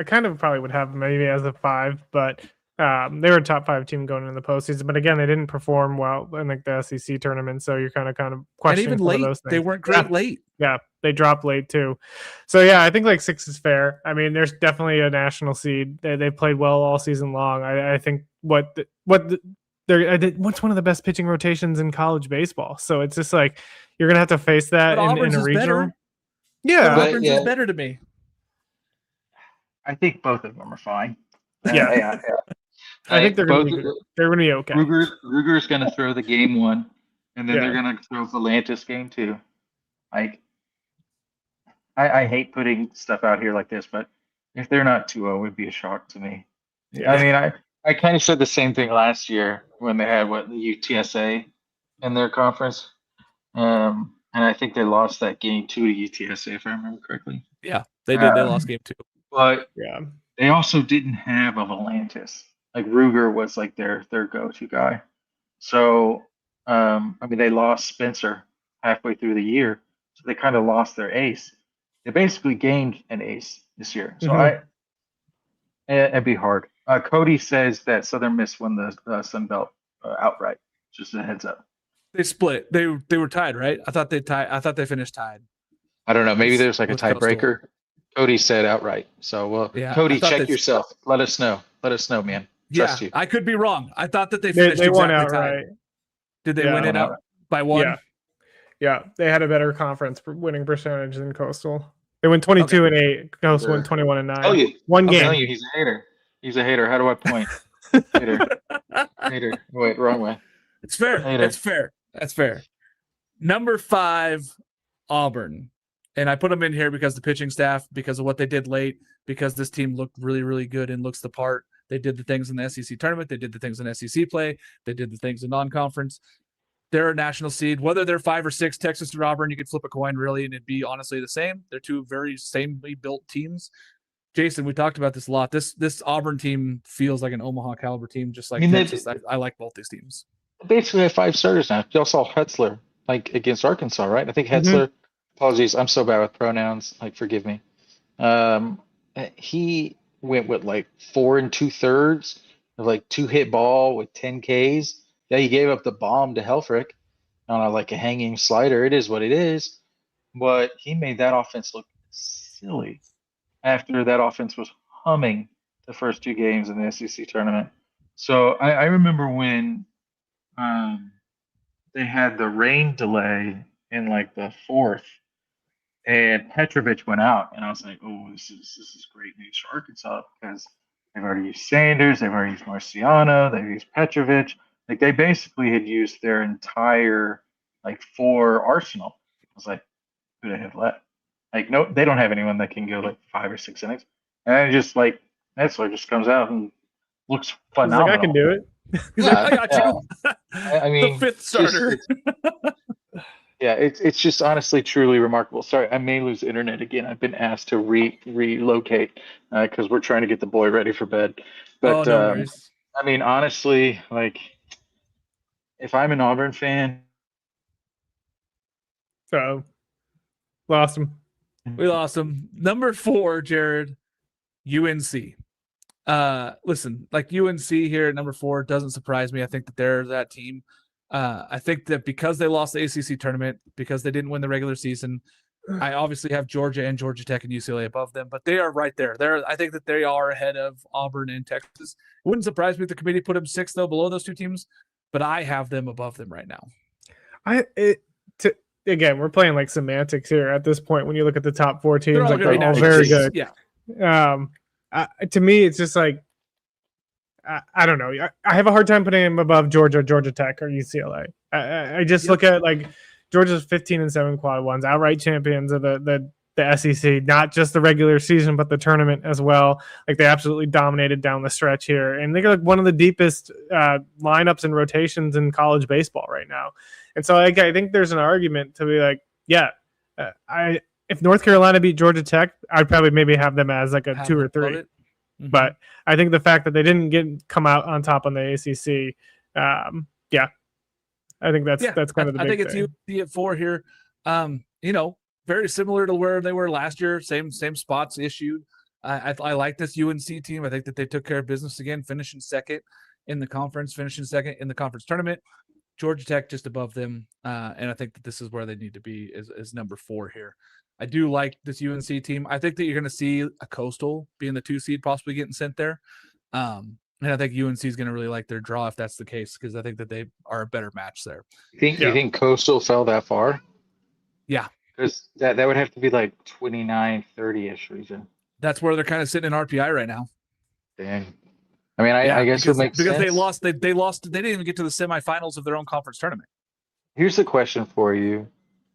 Speaker 3: kind of probably would have them maybe as a 5, but they were a top 5 team going into the postseason. But again, they didn't perform well in like the SEC tournament, so you're kind of questioning
Speaker 1: and even
Speaker 3: some of
Speaker 1: late,
Speaker 3: those things.
Speaker 1: they weren't great late.
Speaker 3: Yeah, they dropped late too. So yeah, I think like 6 is fair. I mean, there's definitely a national seed. They played well all season long. I think what's one of the best pitching rotations in college baseball. So it's just like you're gonna have to face that in a regional.
Speaker 1: Better.
Speaker 3: Yeah,
Speaker 1: Auburn's is better to me.
Speaker 2: I think both of them are fine.
Speaker 3: Yeah. I think they're going to be okay.
Speaker 4: Ruger's going to throw the game 1, and then
Speaker 3: Yeah.
Speaker 4: they're going to throw Volantis game 2. Like, I hate putting stuff out here like this, but if they're not 2-0, it would be a shock to me.
Speaker 3: Yeah.
Speaker 4: I mean, I kind of said the same thing last year when they had the UTSA in their conference, and I think they lost that game 2 to UTSA if I remember correctly.
Speaker 1: Yeah, they did. They lost game 2.
Speaker 4: But
Speaker 3: Yeah,
Speaker 4: they also didn't have a Volantis. Like Ruger was like their go-to guy. So, I mean, they lost Spencer halfway through the year, so they kind of lost their ace. They basically gained an ace this year. So it'd be hard. Cody says that Southern Miss won the Sun Belt outright. Just a heads up.
Speaker 1: They split. They were tied, right? I thought they finished tied.
Speaker 4: I don't know. Maybe there's like a
Speaker 1: With Coastal.
Speaker 4: tiebreaker. Cody said outright. So,
Speaker 1: Yeah,
Speaker 4: Cody,
Speaker 1: I thought
Speaker 4: check yourself. Let us know. Let us know, man. Trust you.
Speaker 1: I could be wrong. I thought that they finished
Speaker 3: they won
Speaker 1: exactly
Speaker 3: outright.
Speaker 1: tied. Did they
Speaker 3: Yeah.
Speaker 1: win it out by 1?
Speaker 3: Yeah, they had a better conference winning percentage than Coastal. They went 22-8. Coastal went 21-9.
Speaker 4: Tell you,
Speaker 3: One
Speaker 4: I'm
Speaker 3: game.
Speaker 4: telling you, he's a hater. He's a hater. How do I point? Hater. Wait, wrong way.
Speaker 1: It's fair.
Speaker 4: Hater.
Speaker 1: It's fair. That's fair. Number 5, Auburn. And I put them in here because the pitching staff, because of what they did late, because this team looked really, really good and looks the part. They did the things in the SEC tournament. They did the things in SEC play. They did the things in non-conference. They're a national seed. Whether they're 5 or 6, Texas or Auburn, you could flip a coin really, and it'd be honestly the same. They're 2 very samely built teams. Jason, we talked about this a lot. This Auburn team feels like an Omaha caliber team, just like Texas. I like both these teams.
Speaker 4: Basically, have 5 starters now. Y'all saw Hetzler like against Arkansas, right? I think Hetzler. Apologies, I'm so bad with pronouns. Like, forgive me. He went with like 4 2/3 of like 2-hit ball with 10 Ks. Yeah, he gave up the bomb to Helfrich on like a hanging slider. It is what it is. But he made that offense look silly after that offense was humming the first 2 games in the SEC tournament. So I remember when they had the rain delay in like the 4th, and Petrovich went out, and I was like, "Oh, this is great news for Arkansas because they've already used Sanders, they've already used Marciano, they've used Petrovich. Like they basically had used their entire like 4 arsenal." I was like, "Who do they have left? Like, no, they don't have anyone that can go like 5 or 6 innings." And then just like Metzler just comes out and looks phenomenal.
Speaker 3: He's like, I can do it.
Speaker 1: He's like, I got you.
Speaker 4: I mean,
Speaker 1: the 5th starter.
Speaker 4: Yeah, it's just honestly truly remarkable. Sorry, I may lose internet again. I've been asked to relocate because we're trying to get the boy ready for bed. But
Speaker 1: no worries.
Speaker 4: I mean, honestly, like if I'm an Auburn fan,
Speaker 3: So, lost him.
Speaker 1: We lost him. Number 4, Jared, UNC. Listen, like UNC here at number 4 doesn't surprise me. I think that they're that team. I think that because they lost the ACC tournament, because they didn't win the regular season, I obviously have Georgia and Georgia Tech and UCLA above them, but they are right there. I think that they are ahead of Auburn and Texas. It wouldn't surprise me if the committee put them 6th though, below those 2 teams, but I have them above them right now.
Speaker 3: again, we're playing like semantics here at this point. When you look at the top 4 teams,
Speaker 1: They're all
Speaker 3: like
Speaker 1: gonna
Speaker 3: they're
Speaker 1: be
Speaker 3: all
Speaker 1: nice.
Speaker 3: very good.
Speaker 1: Yeah.
Speaker 3: To me, it's just like I don't know. I have a hard time putting him above Georgia, Georgia Tech, or UCLA. I just look at like Georgia's 15-7 quad ones, outright champions of the SEC, not just the regular season but the tournament as well. Like they absolutely dominated down the stretch here, and they're like one of the deepest lineups and rotations in college baseball right now. And so I think there's an argument to be like, if North Carolina beat Georgia Tech, I'd probably maybe have them as like a 2 or 3.
Speaker 1: Mm-hmm.
Speaker 3: But I think the fact that they didn't come out on top on the ACC, I think that's kind of the big thing.
Speaker 1: I think it's USC at 4 here. Very similar to where they were last year. Same spots issued. I like this UNC team. I think that they took care of business again, finishing second in the conference tournament. Georgia Tech just above them, and I think that this is where they need to be is number 4 here. I do like this UNC team. I think that you're going to see a Coastal being the 2 seed, possibly getting sent there. And I think UNC is going to really like their draw if that's the case, because I think that they are a better match there.
Speaker 4: You think Coastal fell that far?
Speaker 1: Yeah.
Speaker 4: Because that would have to be like 29, 30-ish region.
Speaker 1: That's where they're kind of sitting in RPI right now.
Speaker 4: Dang. I mean, I guess it makes sense.
Speaker 1: Because they lost. They didn't even get to the semifinals of their own conference tournament.
Speaker 4: Here's the question for you.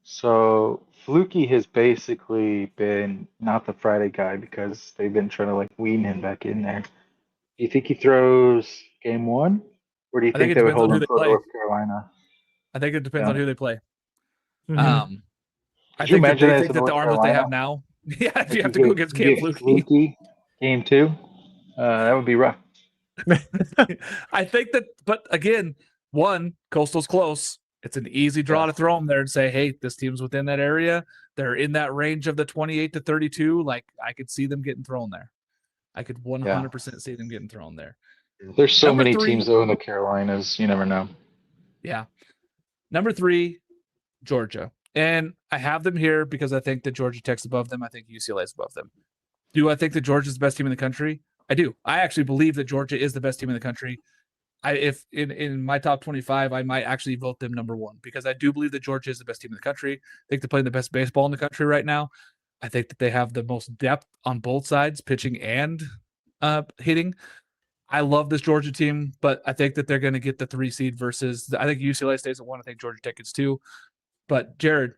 Speaker 4: So Fluky has basically been not the Friday guy because they've been trying to like wean him back in there. Do you think he throws game 1? Or do you think they would hold him for North Carolina?
Speaker 1: I think it depends on who they play.
Speaker 3: Mm-hmm.
Speaker 1: I think that they think that the arms that they have now. Yeah, if you have to go against Cam
Speaker 4: Fluky game 2, that would be rough.
Speaker 1: I think that, but again, Coastal's close. It's an easy draw to throw them there and say, hey, this team's within that area. They're in that range of the 28 to 32. Like, I could see them getting thrown there. I could 100% see them getting thrown there.
Speaker 4: There's so many teams, though, in the Carolinas. You never know.
Speaker 1: Yeah. Number 3, Georgia. And I have them here because I think that Georgia Tech's above them. I think UCLA is above them. Do I think that Georgia's the best team in the country? I do. I actually believe that Georgia is the best team in the country. If in my top 25, I might actually vote them number 1 because I do believe that Georgia is the best team in the country. I think they're playing the best baseball in the country right now. I think that they have the most depth on both sides, pitching and hitting. I love this Georgia team, but I think that they're going to get the 3 seed versus I think UCLA stays at 1. I think Georgia Tech gets 2. But Jared,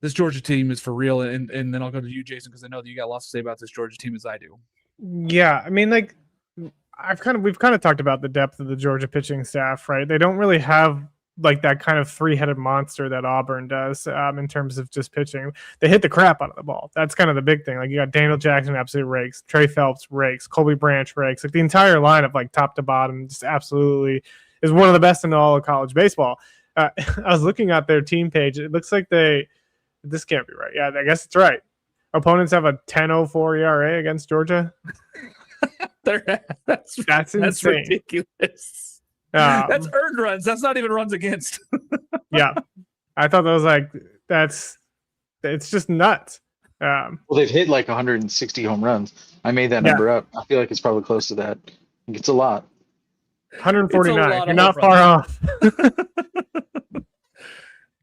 Speaker 1: this Georgia team is for real, and then I'll go to you, Jason, because I know that you got lots to say about this Georgia team as I do.
Speaker 3: Yeah, I mean, like we've kind of talked about the depth of the Georgia pitching staff, right? They don't really have like that kind of 3-headed monster that Auburn does in terms of just pitching. They hit the crap out of the ball. That's kind of the big thing. Like you got Daniel Jackson, absolutely rakes. Trey Phelps rakes. Colby Branch rakes. Like the entire lineup, like top to bottom, just absolutely is one of the best in all of college baseball. I was looking at their team page. It looks like this can't be right. Yeah, I guess it's right. Opponents have a 10.04 ERA against Georgia. That's insane.
Speaker 1: Ridiculous. That's earned runs. That's not even runs against.
Speaker 3: Yeah, I thought that was like it's just nuts.
Speaker 4: Well, they've hit like 160 home runs. I made that number up. I feel like it's probably close to that. I think it's a lot.
Speaker 3: 149. You're not far off.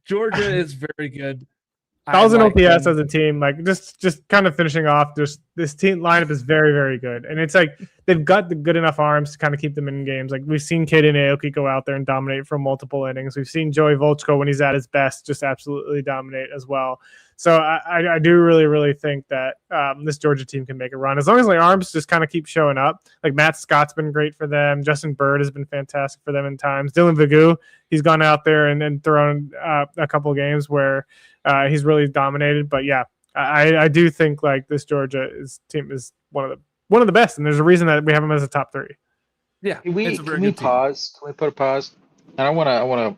Speaker 1: Georgia is very good.
Speaker 3: 1,000 OPS as a team, like just kind of finishing off. Just this team lineup is very, very good, and it's like they've got the good enough arms to kind of keep them in games. Like we've seen Caden Aoki go out there and dominate for multiple innings. We've seen Joey Volchko when he's at his best just absolutely dominate as well. So I do really, really think that this Georgia team can make a run as long as the arms just kind of keep showing up. Like Matt Scott's been great for them. Justin Bird has been fantastic for them in times. Dylan Vigou, he's gone out there and thrown a couple games where he's really dominated. But yeah, I do think like this Georgia team is one of the best, and there's a reason that we have them as a top 3.
Speaker 4: Yeah, can we pause? Can we put a pause? And I want to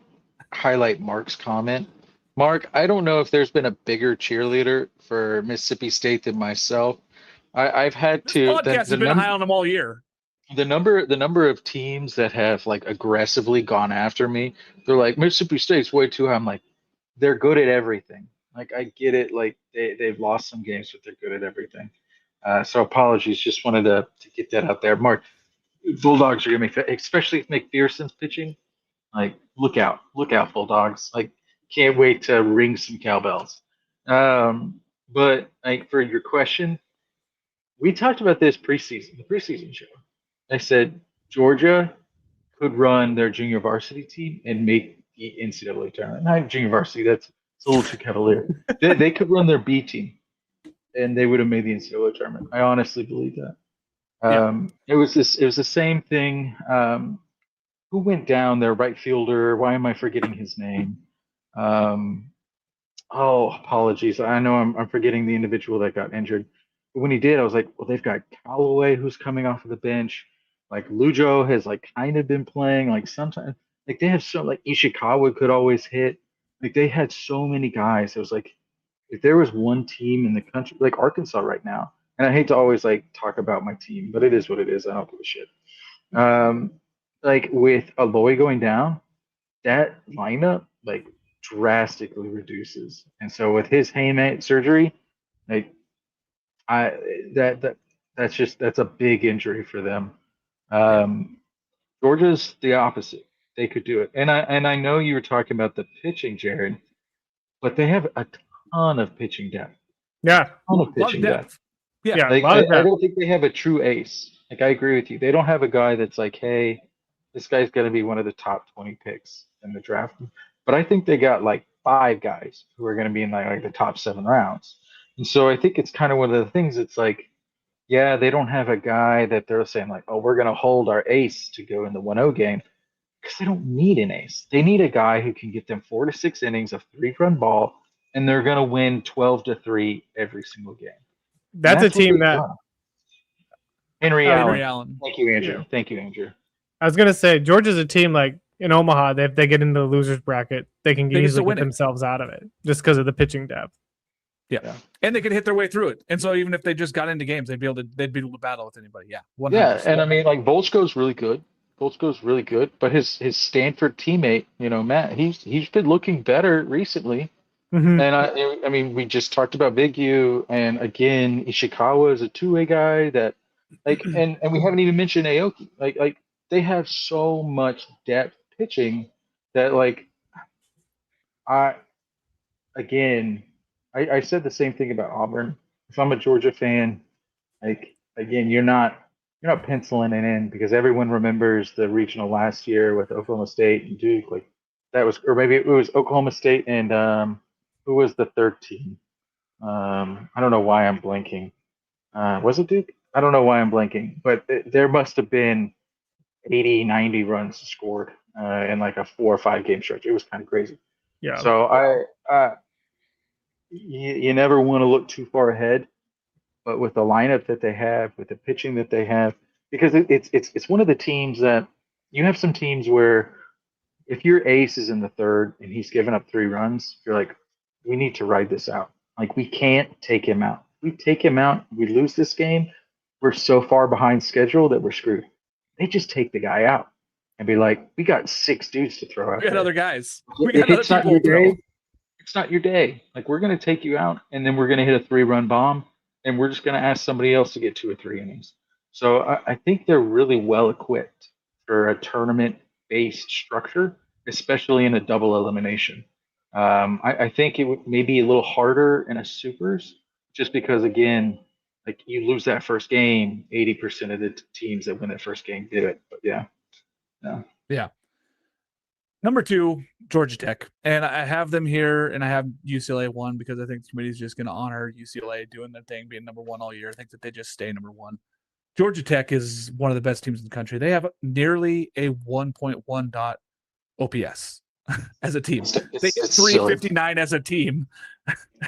Speaker 4: highlight Mark's comment. Mark, I don't know if there's been a bigger cheerleader for Mississippi State than myself. I've had to.
Speaker 1: This podcast has been high on them all year.
Speaker 4: The number of teams that have like aggressively gone after me, they're like Mississippi State's way too high. I'm like, they're good at everything. Like I get it. Like they've lost some games, but they're good at everything. So apologies. Just wanted to get that out there. Mark, Bulldogs are gonna make, especially if McPherson's pitching. Like look out, Bulldogs. Like can't wait to ring some cowbells. But like for your question, we talked about this preseason, the preseason show. I said Georgia could run their junior varsity team and make the NCAA tournament. Not junior varsity, that's it's a little too cavalier. They could run their B team and they would have made the NCAA tournament. I honestly believe that. It was the same thing. Who went down? Their right fielder. Why am I forgetting his name? Oh, apologies. I know I'm forgetting the individual that got injured. But when he did, I was like, well, they've got Callaway who's coming off of the bench. Like Lujo has like kind of been playing. Like sometimes like they have so like Ishikawa could always hit. Like they had so many guys. It was like if there was one team in the country like Arkansas right now, and I hate to always like talk about my team, but it is what it is. I don't give a shit. Like with Aloy going down, that lineup like drastically reduces. And so with his hamate surgery, like that's a big injury for them. Georgia's the opposite. They could do it. And I know you were talking about the pitching, Jared, but they have a ton of pitching depth.
Speaker 3: Yeah.
Speaker 4: A ton of pitching depth.
Speaker 1: Yeah.
Speaker 4: Like, I don't think they have a true ace. Like I agree with you. They don't have a guy that's like, hey, this guy's going to be one of the top 20 picks in the draft. But I think they got like 5 guys who are going to be in like the top 7 rounds. And so I think it's kind of one of the things. It's like, yeah, they don't have a guy that they're saying like, oh, we're going to hold our ace to go in the 1-0 game because they don't need an ace. They need a guy who can get them 4 to 6 innings of 3-run ball, and they're going to win 12-3 every single game.
Speaker 3: That's a team that
Speaker 4: Henry
Speaker 1: Allen.
Speaker 4: Allen. Thank you, Andrew.
Speaker 3: Yeah.
Speaker 4: Thank you, Andrew.
Speaker 3: I was gonna say Georgia's a team like in Omaha. If they get into the losers bracket, they can easily get themselves out of it just because of the pitching depth.
Speaker 1: Yeah, and they could hit their way through it. And so even if they just got into games, they'd be able to battle with anybody. Yeah, 100%.
Speaker 4: Yeah, and I mean like Volchko's really good. But his Stanford teammate, Matt, he's been looking better recently.
Speaker 3: Mm-hmm.
Speaker 4: And I mean, we just talked about Big U, and again, Ishikawa is a 2-way guy that, like, and we haven't even mentioned Aoki. Like they have so much depth pitching that, like, I said the same thing about Auburn. If I'm a Georgia fan, like, again, you're not penciling it in because everyone remembers the regional last year with Oklahoma State and Duke. Like that was, or maybe it was Oklahoma State and who was the third team? I don't know why I'm blanking. Was it Duke? I don't know why I'm blanking, but there must have been 80, 90 runs scored in like a 4 or 5 game stretch. It was kind of crazy.
Speaker 3: Yeah.
Speaker 4: So you never want to look too far ahead, but with the lineup that they have, with the pitching that they have, because it's one of the teams that you have some teams where if your ace is in the 3rd and he's given up 3 runs, you're like, we need to ride this out. Like we can't take him out. If we take him out, we lose this game. We're so far behind schedule that we're screwed. They just take the guy out and be like, we got 6 dudes to throw out.
Speaker 1: We got other guys.
Speaker 4: If it's not your day, it's not your day. Like we're going to take you out, and then we're going to hit a 3-run bomb, and we're just going to ask somebody else to get 2 or 3 innings. So I think they're really well equipped for a tournament-based structure, especially in a double elimination. I think it would maybe a little harder in a supers, just because again, like you lose that first game, 80% of the teams that win that first game do it. But yeah.
Speaker 1: Number 2, Georgia Tech, and I have them here, and I have UCLA 1 because I think the committee is just going to honor UCLA doing their thing, being number 1 all year. I think that they just stay number 1. Georgia Tech is one of the best teams in the country. They have nearly a 1.1 dot OPS as a team. They hit 359 as a team.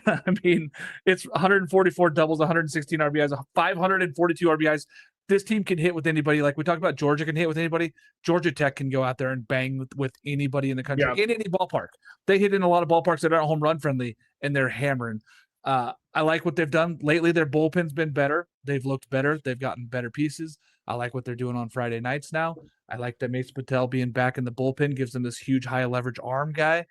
Speaker 1: I mean, it's 144 doubles, 116 RBIs, 542 RBIs. This team can hit with anybody. Like we talked about, Georgia can hit with anybody. Georgia Tech can go out there and bang with anybody in the country, in any ballpark. They hit in a lot of ballparks that aren't home run friendly, and they're hammering. I like what they've done lately. Their bullpen's been better. They've looked better. They've gotten better pieces. I like what they're doing on Friday nights now. I like that Mason Patel being back in the bullpen gives them this huge high leverage arm guy.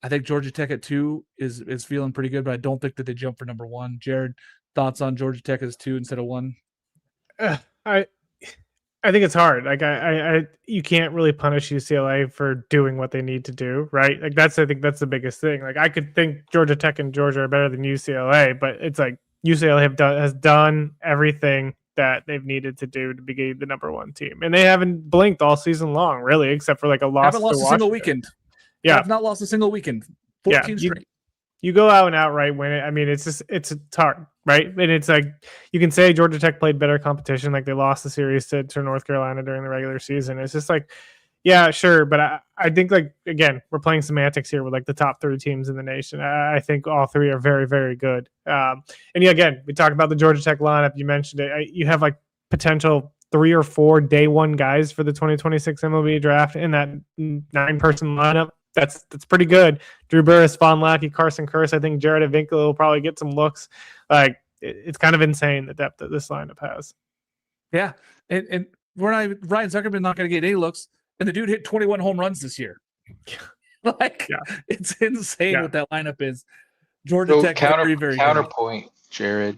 Speaker 1: I think Georgia Tech at 2 is feeling pretty good, but I don't think that they jump for number 1. Jared, thoughts on Georgia Tech as 2 instead of 1?
Speaker 3: I think it's hard. Like you can't really punish UCLA for doing what they need to do, right? Like I think that's the biggest thing. Like I could think Georgia Tech and Georgia are better than UCLA, but it's like UCLA has done everything that they've needed to do to be the number one team, and they haven't blinked all season long, really, except for like a loss.
Speaker 1: Haven't lost
Speaker 3: to
Speaker 1: a single
Speaker 3: Washington.
Speaker 1: weekend.
Speaker 3: Yeah,
Speaker 1: have not lost a single weekend. 14 straight.
Speaker 3: You go out and outright win it. I mean, it's hard, right? And it's like you can say Georgia Tech played better competition, like they lost the series to North Carolina during the regular season. It's just like, yeah, sure, but I think like again, we're playing semantics here with like the top 3 teams in the nation. I think all 3 are very, very good. And yeah, again, we talk about the Georgia Tech lineup. You mentioned it. You have like potential 3 or 4 day one guys for the 2026 MLB draft in that 9-person lineup. That's pretty good. Drew Burris, Von Lackey, Carson Curse. I think Jared Avinkle will probably get some looks. Like it's kind of insane the depth that this lineup has.
Speaker 1: Yeah, and Ryan Zuckerman not going to get any looks, and the dude hit 21 home runs this year. It's insane what that lineup is. Georgia Tech very, very
Speaker 4: counterpoint, good. Jared.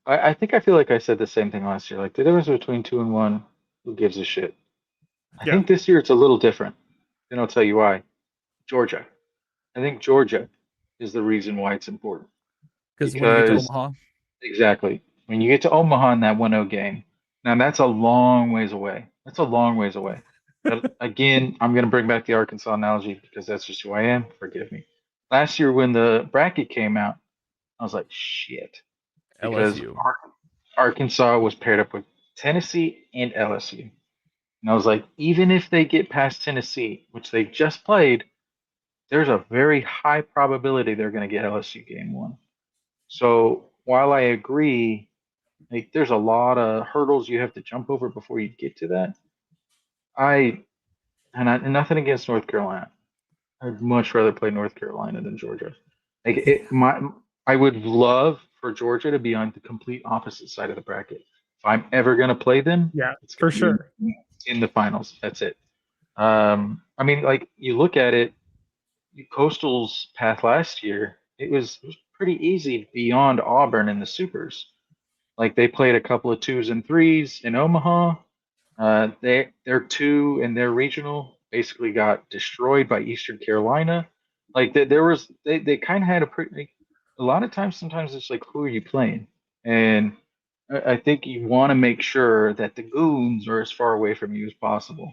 Speaker 4: I think I feel like I said the same thing last year. Like the difference between 2 and 1, who gives a shit? I think this year it's a little different. And I'll tell you why. Georgia. I think Georgia is the reason why it's important.
Speaker 1: Because when you get to Omaha.
Speaker 4: Exactly. When you get to Omaha in that 1-0 game, now that's a long ways away. But again, I'm going to bring back the Arkansas analogy because that's just who I am. Forgive me. Last year when the bracket came out, I was like, shit. Because
Speaker 1: LSU.
Speaker 4: Arkansas was paired up with Tennessee and LSU. And I was like, even if they get past Tennessee, which they just played, there's a very high probability they're going to get LSU game 1. So while I agree, like there's a lot of hurdles you have to jump over before you get to that. And nothing against North Carolina. I'd much rather play North Carolina than Georgia. I would love for Georgia to be on the complete opposite side of the bracket. If I'm ever going to play them,
Speaker 3: it's for sure
Speaker 4: in the finals. That's it. I mean, like you look at it, Coastal's path last year, it was pretty easy beyond Auburn in the supers. Like they played a couple of 2s and 3s in Omaha. Their 2 and their regional basically got destroyed by Eastern Carolina. Like they kind of had a lot of times. Sometimes it's like, who are you playing? And I think you want to make sure that the goons are as far away from you as possible.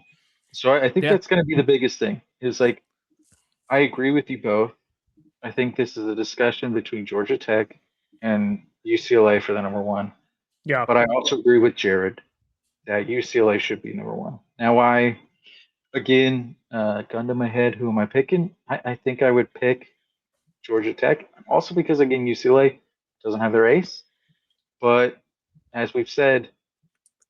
Speaker 4: So I think that's going to be the biggest thing. Is like, I agree with you both. I think this is a discussion between Georgia Tech and UCLA for the number 1.
Speaker 3: Yeah.
Speaker 4: But I also agree with Jared that UCLA should be number 1. Now, gun to my head, who am I picking? I think I would pick Georgia Tech. Also because, again, UCLA doesn't have their ace. But as we've said,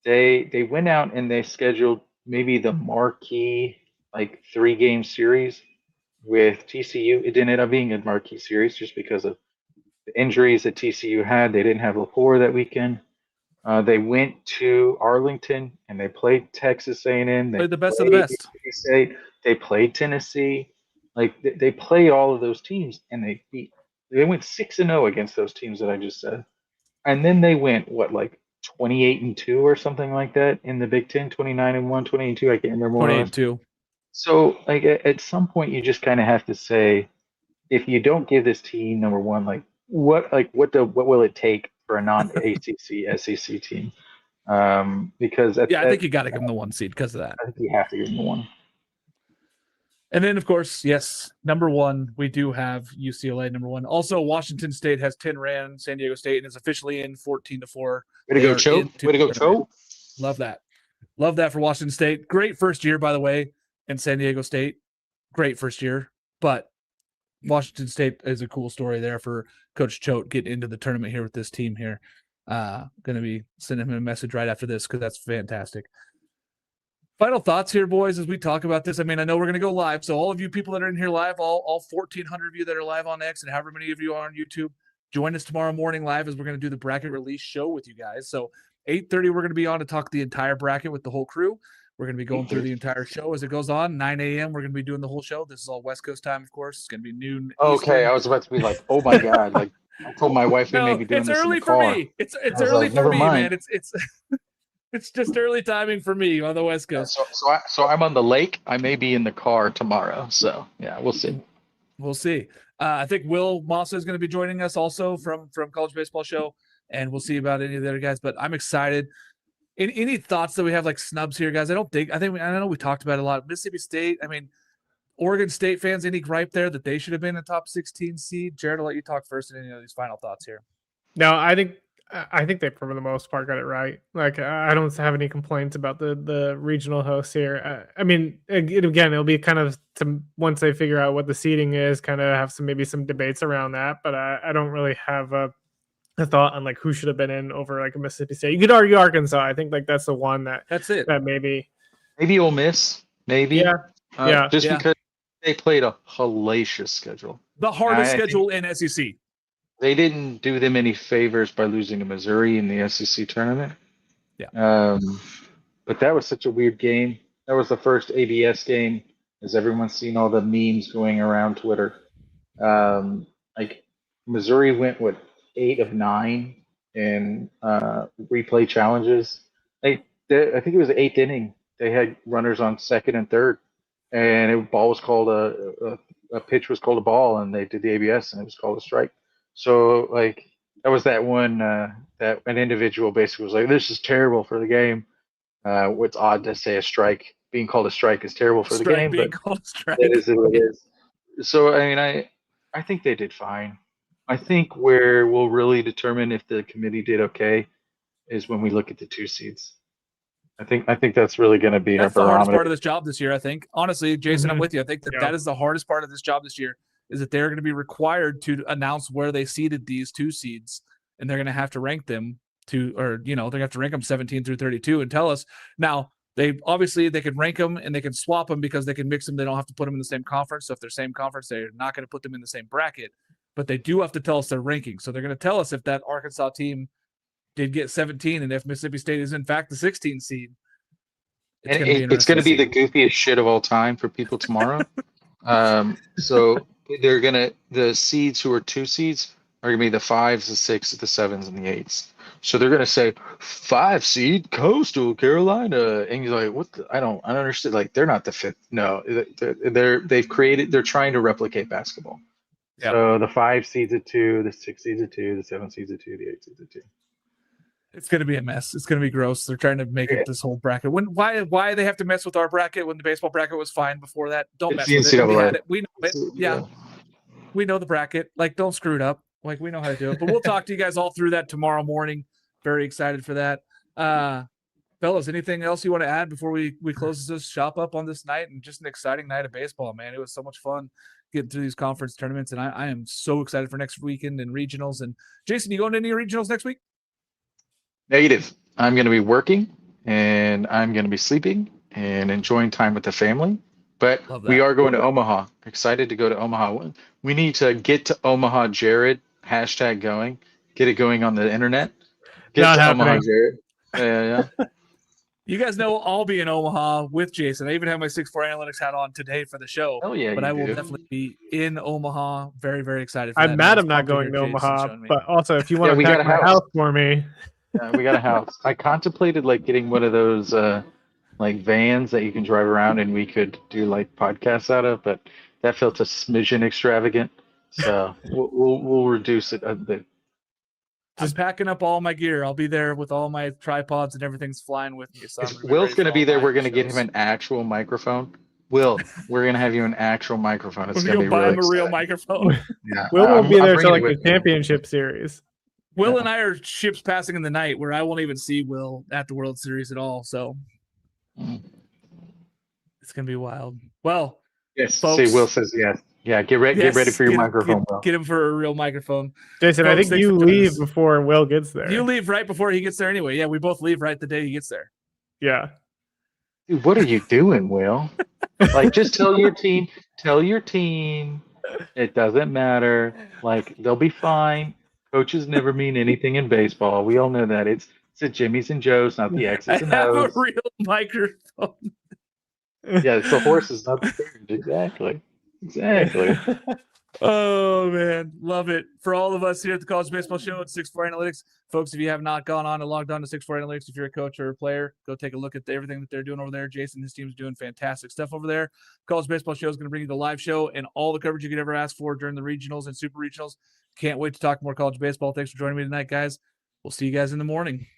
Speaker 4: they went out and they scheduled maybe the marquee like 3-game series with TCU. It didn't end up being a marquee series just because of the injuries that TCU had. They didn't have Lepore that weekend. They went to Arlington and they played Texas A&M. They
Speaker 1: played the best of the best.
Speaker 4: They played Tennessee. Like they played all of those teams and they went 6-0 against those teams that I just said. And then they went, 28-2 or something like that in the Big Ten, 29-1, 28-2. I can't remember.
Speaker 1: 28-2.
Speaker 4: So, like, at some point, you just kind of have to say, if you don't give this team number 1, what will it take for a non-ACC SEC team? Because
Speaker 1: I think you got to give them the 1 seed because of that.
Speaker 4: I think you have to give them the 1.
Speaker 1: And then, of course, yes, number 1, we do have UCLA number 1. Also, Washington State has 10 ran San Diego State and is officially in 14-4.
Speaker 4: Way to go, Cho. Way to go, Cho.
Speaker 1: Love that. Love that for Washington State. Great first year, by the way, in San Diego State. Great first year. But Washington State is a cool story there for Coach Choate getting into the tournament here with this team here. Going to be sending him a message right after this because that's fantastic. Final thoughts here, boys, as we talk about this. I mean, I know we're going to go live, so all of you people that are in here live, all 1,400 of you that are live on X and however many of you are on YouTube, join us tomorrow morning live as we're going to do the bracket release show with you guys. So 8:30, we're going to be on to talk the entire bracket with the whole crew. We're going to be going through the entire show as it goes on. 9 a.m., we're going to be doing the whole show. This is all West Coast time, of course. It's going to be noon.
Speaker 4: Okay, Eastern. I was about to be like, oh my God. Like, I told my wife we may be doing this in the car.
Speaker 1: It's early for me. It's early for me, man. It's It's just early timing for me on the West
Speaker 4: Yeah,
Speaker 1: Coast.
Speaker 4: so I'm on the lake. I may be in the car tomorrow. So yeah, we'll see.
Speaker 1: We'll see. I think Will Massa is going to be joining us also from College Baseball Show, and we'll see about any of the other guys. But I'm excited. Any thoughts that we have like snubs here, guys? I know we talked about it a lot. Mississippi State. I mean, Oregon State fans. Any gripe there that they should have been a top 16 seed? Jared, I'll let you talk first. And any of these final thoughts here.
Speaker 3: No, I think they, for the most part, got it right. Like, I don't have any complaints about the regional hosts here. I mean, again, it'll be kind of once they figure out what the seating is, kind of have maybe some debates around that. But I don't really have a thought on like who should have been in over like a Mississippi State. You could argue Arkansas. I think like that's the one
Speaker 1: That's it.
Speaker 3: that maybe
Speaker 4: Ole Miss, maybe.
Speaker 3: Yeah.
Speaker 4: Just because they played a hellacious schedule.
Speaker 1: The hardest schedule in SEC.
Speaker 4: They didn't do them any favors by losing to Missouri in the SEC tournament.
Speaker 1: Yeah.
Speaker 4: But that was such a weird game. That was the first ABS game, as everyone's seen all the memes going around Twitter. Like Missouri went with 8 of 9 in replay challenges. I think it was the 8th inning. They had runners on second and third, and a ball was called a pitch was called a ball, and they did the ABS, and it was called a strike. So like that was that one that an individual basically was like, "This is terrible for the game." It's odd to say a strike being called a strike is terrible for the game, but that is what it is. So I mean, I think they did fine. I think where we'll really determine if the committee did okay is when we look at the 2 seeds. I think that's really going to be
Speaker 1: that's
Speaker 4: our
Speaker 1: the hardest
Speaker 4: barometer.
Speaker 1: part of this job this year. I think honestly, Jason, I'm with you. I think that is the hardest part of this job this year. Is that they're going to be required to announce where they seeded these 2 seeds, and they're going to have to rank them they're going to have to rank them 17 through 32 and tell us. Now, they can rank them and they can swap them because they can mix them. They don't have to put them in the same conference. So if they're same conference, they're not going to put them in the same bracket, but they do have to tell us their ranking. So they're going to tell us if that Arkansas team did get 17 and if Mississippi State is in fact the 16 seed.
Speaker 4: It's going to be the goofiest shit of all time for people tomorrow. So the seeds who are 2 seeds are going to be the 5s, the 6s, the 7s, and the 8s. So they're going to say 5 seed Coastal Carolina, and you're like, what? I don't understand. Like they're not the 5th. No, they're trying to replicate basketball.
Speaker 2: Yep. So the 5 seeds at 2, the 6 seeds at 2, the 7 seeds at 2, the 8 seeds at 2.
Speaker 1: It's going to be a mess. It's going to be gross. They're trying to make it this whole bracket. Why they have to mess with our bracket when the baseball bracket was fine before that? Don't mess with it. We had it. We know it. Yeah. We know the bracket. Like, don't screw it up. Like, we know how to do it. But we'll talk to you guys all through that tomorrow morning. Very excited for that. Fellas, anything else you want to add before we close this shop up on this night? And just an exciting night of baseball, man. It was so much fun getting through these conference tournaments, and I am so excited for next weekend and regionals. And Jason, you going to any regionals next week?
Speaker 4: Negative. I'm going to be working, and I'm going to be sleeping and enjoying time with the family. But we are going to Omaha. Excited to go to Omaha. We need to get to Omaha, Jared. # going. Get it going on the internet. Get
Speaker 3: Not
Speaker 4: to
Speaker 3: happening.
Speaker 4: Omaha, Jared. Yeah.
Speaker 1: You guys know I'll be in Omaha with Jason. I even have my 6'4" analytics hat on today for the show.
Speaker 4: Hell yeah,
Speaker 1: but I will definitely be in Omaha. Very, very excited for that.
Speaker 3: I'm mad I'm not going to Omaha, but also if you want to pack my house for me.
Speaker 4: Yeah, we got a house. I contemplated like getting one of those like vans that you can drive around and we could do like podcasts out of, but that felt a smidgen extravagant. So we'll reduce it a bit.
Speaker 1: Just packing up all my gear. I'll be there with all my tripods and everything's flying with me. So
Speaker 4: Will's going to be there. We're going to get him an actual microphone. Will, we're going to have you an actual microphone. It's going to be
Speaker 1: buy
Speaker 4: really
Speaker 1: him a real microphone.
Speaker 4: Yeah.
Speaker 3: Will won't be there till like the championship series.
Speaker 1: Will and I are ships passing in the night where I won't even see Will at the World Series at all. So it's going to be wild. Well,
Speaker 2: yes.
Speaker 1: Folks,
Speaker 2: see, Will says yes. Yeah, get ready for your microphone, Will.
Speaker 1: Get him for a real microphone.
Speaker 3: Jason,
Speaker 1: Folks,
Speaker 3: I think you leave before Will gets there.
Speaker 1: You leave right before he gets there anyway. Yeah, we both leave right the day he gets there.
Speaker 3: Yeah.
Speaker 2: Dude, what are you doing, Will? Like, just tell your team. It doesn't matter. Like, they'll be fine. Coaches never mean anything in baseball. We all know that. It's the Jimmys and Joes, not the X's and O's.
Speaker 1: I have a real microphone.
Speaker 2: Yeah, it's the horses, not the birds. Exactly.
Speaker 1: Oh man, love it. For all of us here at the College Baseball Show at 6-4 Analytics, folks, if you have not gone on and logged on to 6-4 Analytics, if you're a coach or a player, go take a look at everything that they're doing over there. Jason and his team's doing fantastic stuff over there. College Baseball Show is going to bring you the live show and all the coverage you could ever ask for during the regionals and super regionals. Can't wait to talk more college baseball. Thanks for joining me tonight, guys. We'll see you guys in the morning.